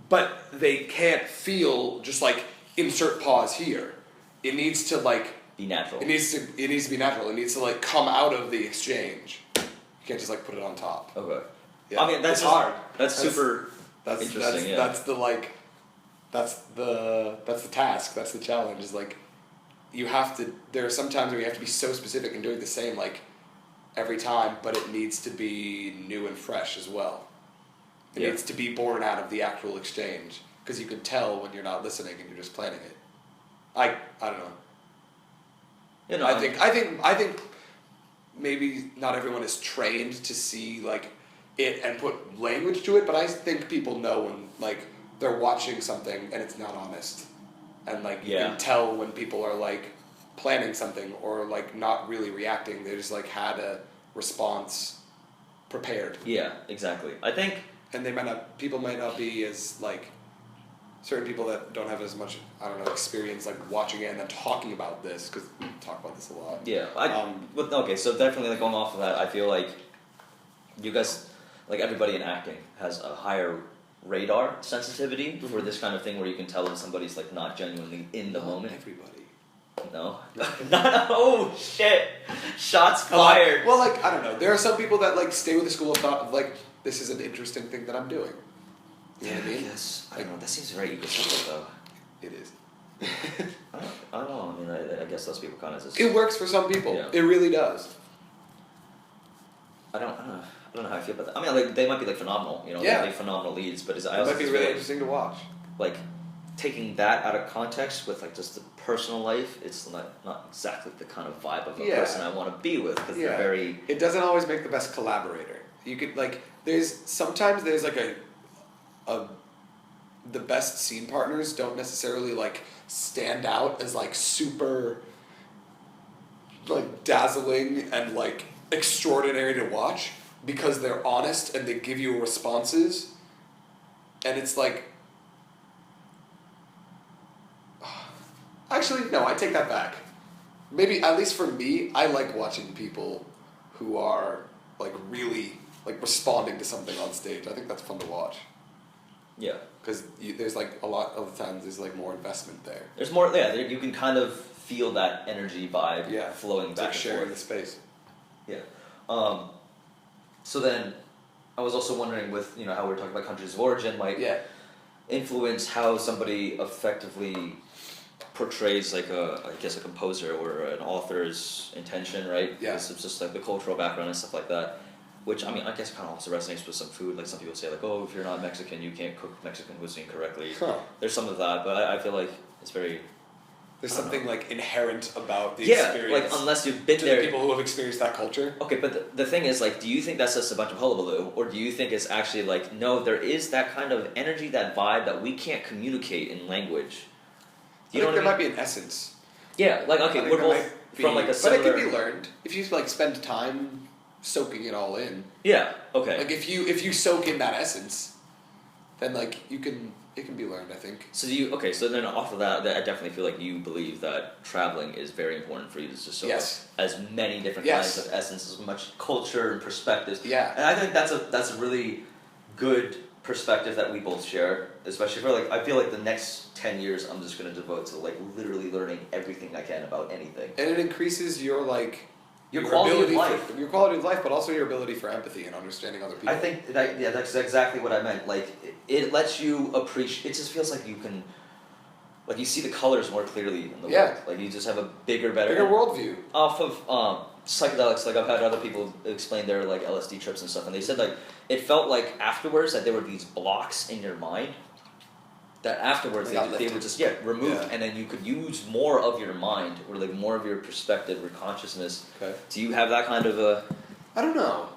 But they can't feel just like insert pause here. It needs to like be natural. It needs to be natural. It needs to like come out of the exchange. You can't just like put it on top. Okay. Yeah. I mean that's hard. That's super interesting. That's the task. That's the challenge. Is like you have to. There are some times where you have to be so specific and doing the same like every time, but it needs to be new and fresh as well. It needs to be born out of the actual exchange because you can tell when you're not listening and you're just planning it. I don't know. You know, I think maybe not everyone is trained to see like it and put language to it, but I think people know when like they're watching something and it's not honest, and like you can tell when people are like planning something or like not really reacting. They just like had a response prepared. Yeah, exactly. I think, and people might not be as like. Certain people that don't have as much, experience like watching it and then talking about this, because we talk about this a lot. Yeah. Okay, so definitely like going off of that, I feel like you guys, like everybody in acting, has a higher radar sensitivity for this kind of thing where you can tell when somebody's like not genuinely in the moment. Everybody. No. No. Oh shit! Shots fired. Well, like I don't know. There are some people that like stay with the school of thought of like this is an interesting thing that I'm doing. You know what I mean? Yes. I don't know. That seems very egocentric though. It is. I don't know. I mean, I guess those people kind of just. It works for some people. Yeah. It really does. I don't know how I feel about that. I mean, like they might be like phenomenal. You know, Yeah. they'd be phenomenal leads, but It might be really interesting to watch. Like taking that out of context with like just the personal life, it's not exactly the kind of vibe of a person I want to be with because they're very. It doesn't always make the best collaborator. You could like sometimes there's like the best scene partners don't necessarily like stand out as like super like dazzling and like extraordinary to watch because they're honest and they give you responses and it's like actually no, I take that back. Maybe at least for me, I like watching people who are like really like responding to something on stage. I think that's fun to watch. Yeah. Because there's like a lot of the times there's like more investment there. There's more, you can kind of feel that energy vibe flowing back and forth. Sharing the space. Yeah. So then, I was also wondering with, how we're talking about countries of origin might influence how somebody effectively portrays like I guess a composer or an author's intention, right? Yeah. Because it's just like the cultural background and stuff like that. Which, I mean, I guess kind of also resonates with some food. Like some people say like, oh, if you're not Mexican, you can't cook Mexican cuisine correctly. Huh. There's some of that, but I feel like it's very... There's something like inherent about the experience. Yeah, like unless you've been there... To the people who have experienced that culture. Okay, but the thing is like, do you think that's just a bunch of hullabaloo? Or do you think it's actually like, no, there is that kind of energy, that vibe that we can't communicate in language? Do you know what I mean? There might be an essence. Yeah, like, okay, we're both from like a similar... But it can be learned. If you like spend time soaking it all in. Yeah, okay. Like if you soak in that essence, then like it can be learned, I think. So so then off of that, I definitely feel like you believe that traveling is very important for you to just soak up as many different kinds of essence, as much culture and perspectives. Yeah. And I think that's a really good perspective that we both share, especially for like, I feel like the next 10 years I'm just going to devote to like literally learning everything I can about anything. And it increases your like your quality of life. Your quality of life, but also your ability for empathy and understanding other people. I think that's exactly what I meant. Like, it lets you appreciate, it just feels like you can, like you see the colors more clearly in the world. Like you just have a bigger worldview. Off of psychedelics, like I've had other people explain their like LSD trips and stuff, and they said like, it felt like afterwards that there were these blocks in your mind that afterwards they would just removed, and then you could use more of your mind or like more of your perspective or consciousness. Okay. Do you have that kind of a? I don't know.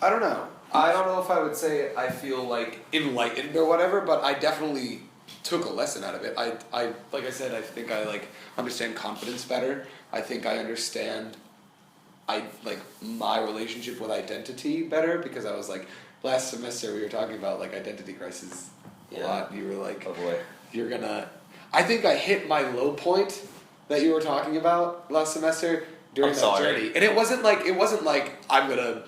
I don't know if I would say I feel like enlightened or whatever, but I definitely took a lesson out of it. I like I said, I think I like understand confidence better. I think I understand my relationship with identity better because I was like last semester we were talking about like identity crisis. A lot. You were like, oh boy, you're gonna. I think I hit my low point that you were talking about last semester during that journey, and it wasn't like I'm gonna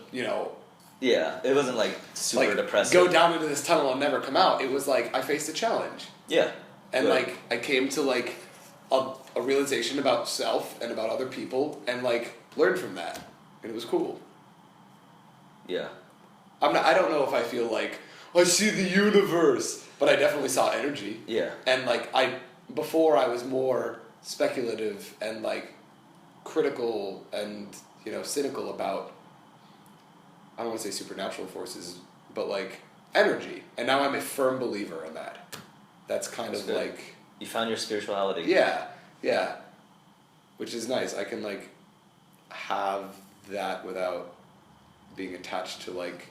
Yeah, it wasn't like super depressing. Go down into this tunnel and never come out. It was like I faced a challenge. Yeah, and like I came to like a realization about self and about other people, and like learned from that, and it was cool. Yeah, I don't know if I feel like I see the universe. But I definitely saw energy. Yeah. And like before I was more speculative and like critical and cynical about I don't want to say supernatural forces, but like energy. And now I'm a firm believer in that. That's kind of good. like you found your spirituality. Yeah. Yeah. Which is nice. I can like have that without being attached to like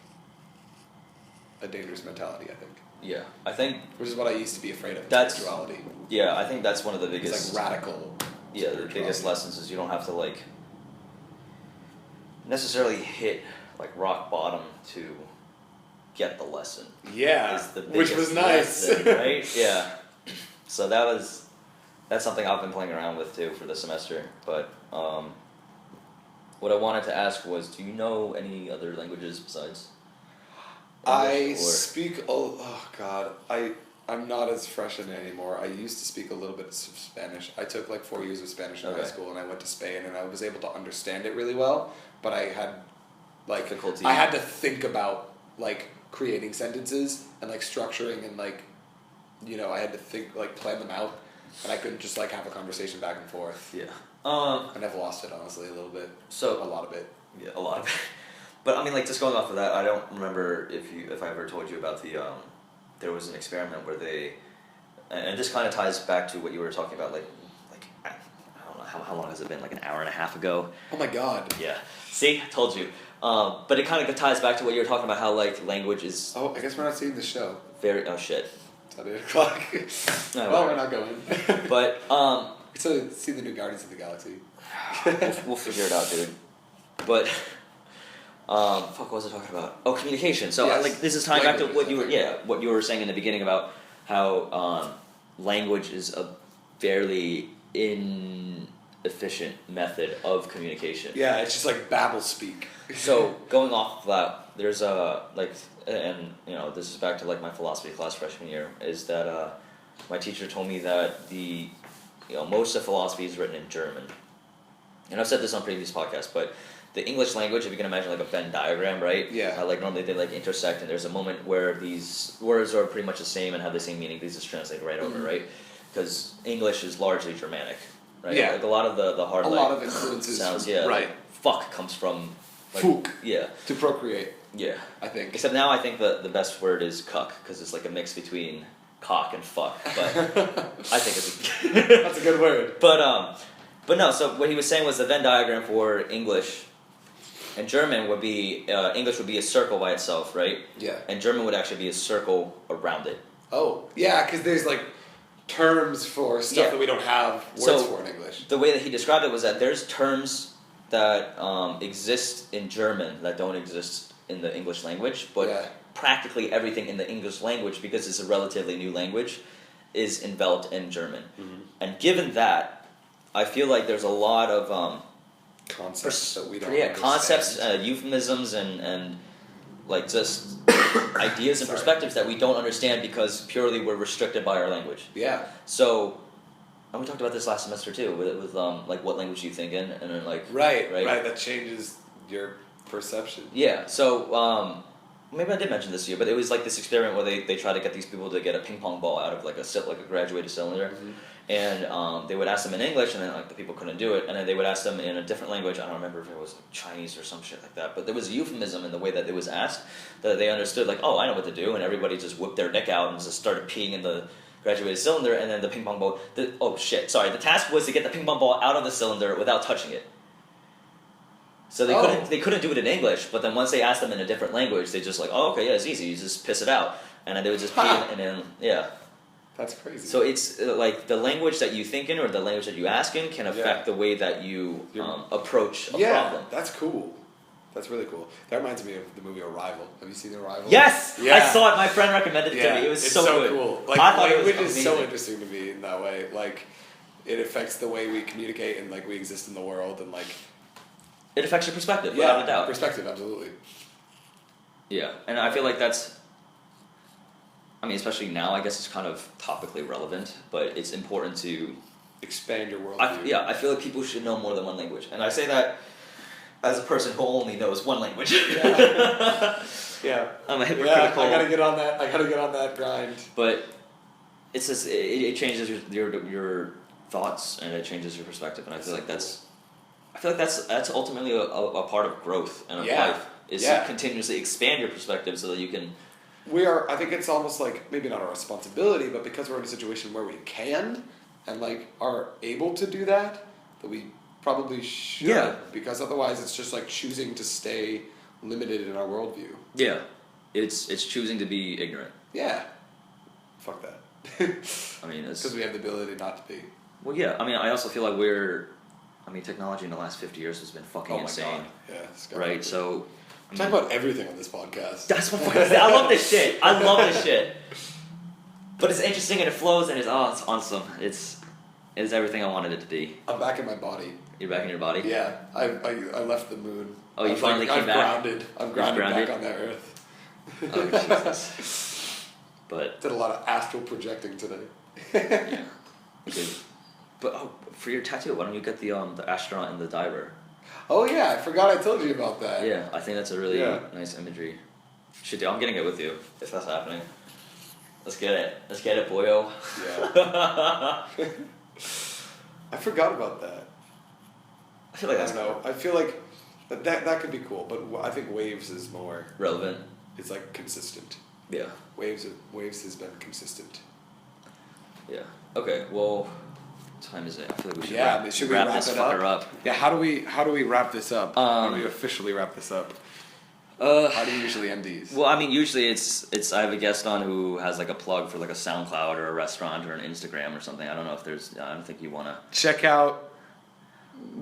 a dangerous mentality, I think. Yeah, I think... Which is what I used to be afraid of, spirituality. Yeah, I think that's one of the biggest... It's like radical. Yeah, the biggest lessons is you don't have to like necessarily hit like rock bottom to get the lesson. Yeah, which was nice. Lesson, right? Yeah. So that's something I've been playing around with too for the semester. But what I wanted to ask was, do you know any other languages besides English, I speak. Oh God, I I'm not as fresh in it anymore. I used to speak a little bit of Spanish. I took like 4 years of Spanish in high school, and I went to Spain, and I was able to understand it really well. But I had like difficulty. I had to think about like creating sentences and like structuring and like, you know, I had to think like plan them out, and I couldn't just like have a conversation back and forth. Yeah. And I've lost it honestly a little bit. So a lot of it. Yeah, a lot of it. But I mean, like just going off of that, I don't remember if I ever told you about the there was an experiment where they, and this kind of ties back to what you were talking about, like I don't know how long has it been, like an hour and a half ago. Oh my god. Yeah. See, I told you. But it kind of ties back to what you were talking about, how like language is. Oh, I guess we're not seeing the show. Oh shit. It's at 8 o'clock. Well, we're not going. But so see the new Guardians of the Galaxy. we'll figure it out, dude. But what was I talking about? Oh, communication. So yes. like this is tying back to what you were saying in the beginning about how language is a fairly inefficient method of communication. Yeah, it's just like babble speak. So going off of that, there's and you know, this is back to like my philosophy class freshman year, is that my teacher told me that most of philosophy is written in German. And I've said this on previous podcasts, but the English language, if you can imagine like a Venn diagram, right? Yeah. Like normally they like intersect, and there's a moment where these words are pretty much the same and have the same meaning. These just translate right over, right? Because English is largely Germanic, right? Yeah. Like a lot of the hard lot of influences sounds, right. Like, fuck comes from like, Fuk. Yeah. To procreate. Yeah. I think. Except now I think the best word is cuck, because it's like a mix between cock and fuck. But I think it's that's a good word. But no, so what he was saying was the Venn diagram for English and German would be, English would be a circle by itself, right? Yeah. And German would actually be a circle around it. Oh, yeah, because there's like terms for stuff that we don't have words for in English. The way that he described it was that there's terms that exist in German that don't exist in the English language, but practically everything in the English language, because it's a relatively new language, is enveloped in German. Mm-hmm. And given that, I feel like there's a lot of concepts that we don't understand. Concepts, euphemisms, and like just ideas and perspectives that we don't understand because purely we're restricted by our language. Yeah. So, and we talked about this last semester too, with like what language do you think in, and then like right, that changes your perception. Yeah. So maybe I did mention this to you, but it was like this experiment where they try to get these people to get a ping pong ball out of like a graduated cylinder. Mm-hmm. And they would ask them in English, and then like the people couldn't do it, and then they would ask them in a different language. I don't remember if it was like Chinese or some shit like that, but there was a euphemism in the way that it was asked that they understood, like, oh, I know what to do, and everybody just whipped their dick out and just started peeing in the graduated cylinder, and then the ping pong ball. The task was to get the ping pong ball out of the cylinder without touching it. So they couldn't do it in English, but then once they asked them in a different language, they just like, oh, okay, yeah, it's easy, you just piss it out, and then they would just pee, and then That's crazy. So it's like the language that you think in or the language that you ask in can affect the way that you approach a problem. Yeah, that's cool. That's really cool. That reminds me of the movie Arrival. Have you seen Arrival? Yes! Yeah. I saw it. My friend recommended it to me. It was so good. Cool. Like, I thought language it was is so interesting to me in that way. Like, it affects the way we communicate and like we exist in the world, and like it affects your perspective, without a doubt. Perspective, absolutely. Yeah, and I feel like that's, I mean, especially now, I guess it's kind of topically relevant, but it's important to expand your worldview. I feel like people should know more than one language, and I say that as a person who only knows one language. Yeah. I'm a hypocritical. I gotta get on that grind. But it's just it changes your thoughts, and it changes your perspective, and I feel like that's ultimately a part of growth and of life is to continuously expand your perspective so that you can. I think it's almost like maybe not a responsibility, but because we're in a situation where we can and like are able to do that we probably should. Yeah. Because otherwise it's just like choosing to stay limited in our worldview. Yeah. It's choosing to be ignorant. Yeah. Fuck that. I mean, it's because we have the ability not to be. Well, yeah. I mean, I also feel like technology in the last 50 years has been fucking insane. God. Yeah. Right. So. Talk about everything on this podcast. That's what I love this shit. I love this shit. But it's interesting and it flows and it's awesome. It's everything I wanted it to be. I'm back in my body. You're back in your body? Yeah. I left the moon. Oh, you finally came back? I'm grounded back on that earth. Oh, Jesus. But did a lot of astral projecting today. yeah. Okay. But for your tattoo, why don't you get the astronaut and the diver? Oh yeah, I forgot I told you about that. Yeah, I think that's a really nice imagery. Shit, dude, I'm getting it with you if that's happening. Let's get it, boyo. Yeah. I forgot about that. I feel like I don't know. I feel like that could be cool, but I think waves is more relevant. It's like consistent. Yeah. Waves has been consistent. Yeah. Okay. Well, what time is it? I feel like we should wrap this fucker up. Yeah. How do we wrap this up? How do we officially wrap this up? How do you usually end these? Well, I mean, usually it's I have a guest on who has like a plug for like a SoundCloud or a restaurant or an Instagram or something. I don't know if there's. I don't think you wanna check out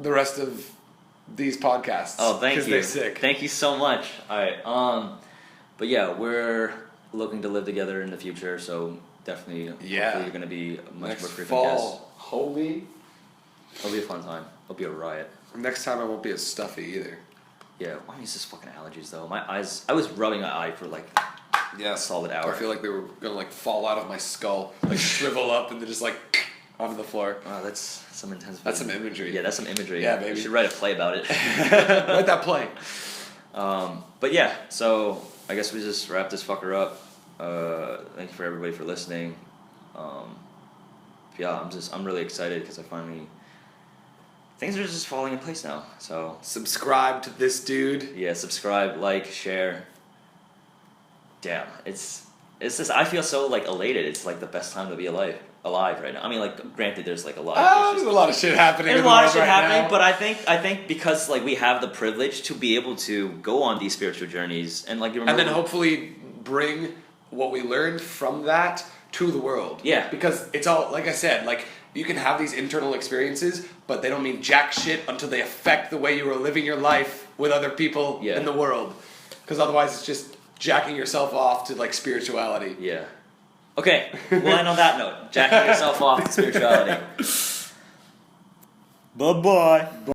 the rest of these podcasts. Oh, thank you. 'Cause they're sick. Thank you so much. All right. But yeah, we're looking to live together in the future, so definitely. Yeah. Hopefully you're gonna be a much next more frequent fall. guest. Holy. It'll be a fun time. It'll be a riot. Next time I won't be as stuffy either. Yeah, I mean, it's just fucking allergies though. My eyes, I was rubbing my eye for like a solid hour. I feel like they were gonna like fall out of my skull, like shrivel up and then just like onto the floor. Wow, that's some intense. That's some imagery. Yeah, that's some imagery. Yeah, baby. You should write a play about it. Write that play. But yeah, so I guess we just wrap this fucker up. Thank you for everybody for listening. Yeah, I'm really excited because things are just falling in place now. So subscribe to this dude. Yeah, subscribe, like, share. Damn, it's just I feel so like elated. It's like the best time to be alive right now. I mean, like, granted, there's like a lot. There's a lot of shit happening. There's a lot of shit happening, but I think because like we have the privilege to be able to go on these spiritual journeys and like and then hopefully bring what we learned from that to the world. Yeah, because it's all like I said, like. You can have these internal experiences, but they don't mean jack shit until they affect the way you are living your life with other people in the world. Because otherwise it's just jacking yourself off to like spirituality. Yeah. Okay, we'll end on that note. Jacking yourself off to spirituality. Bye-bye.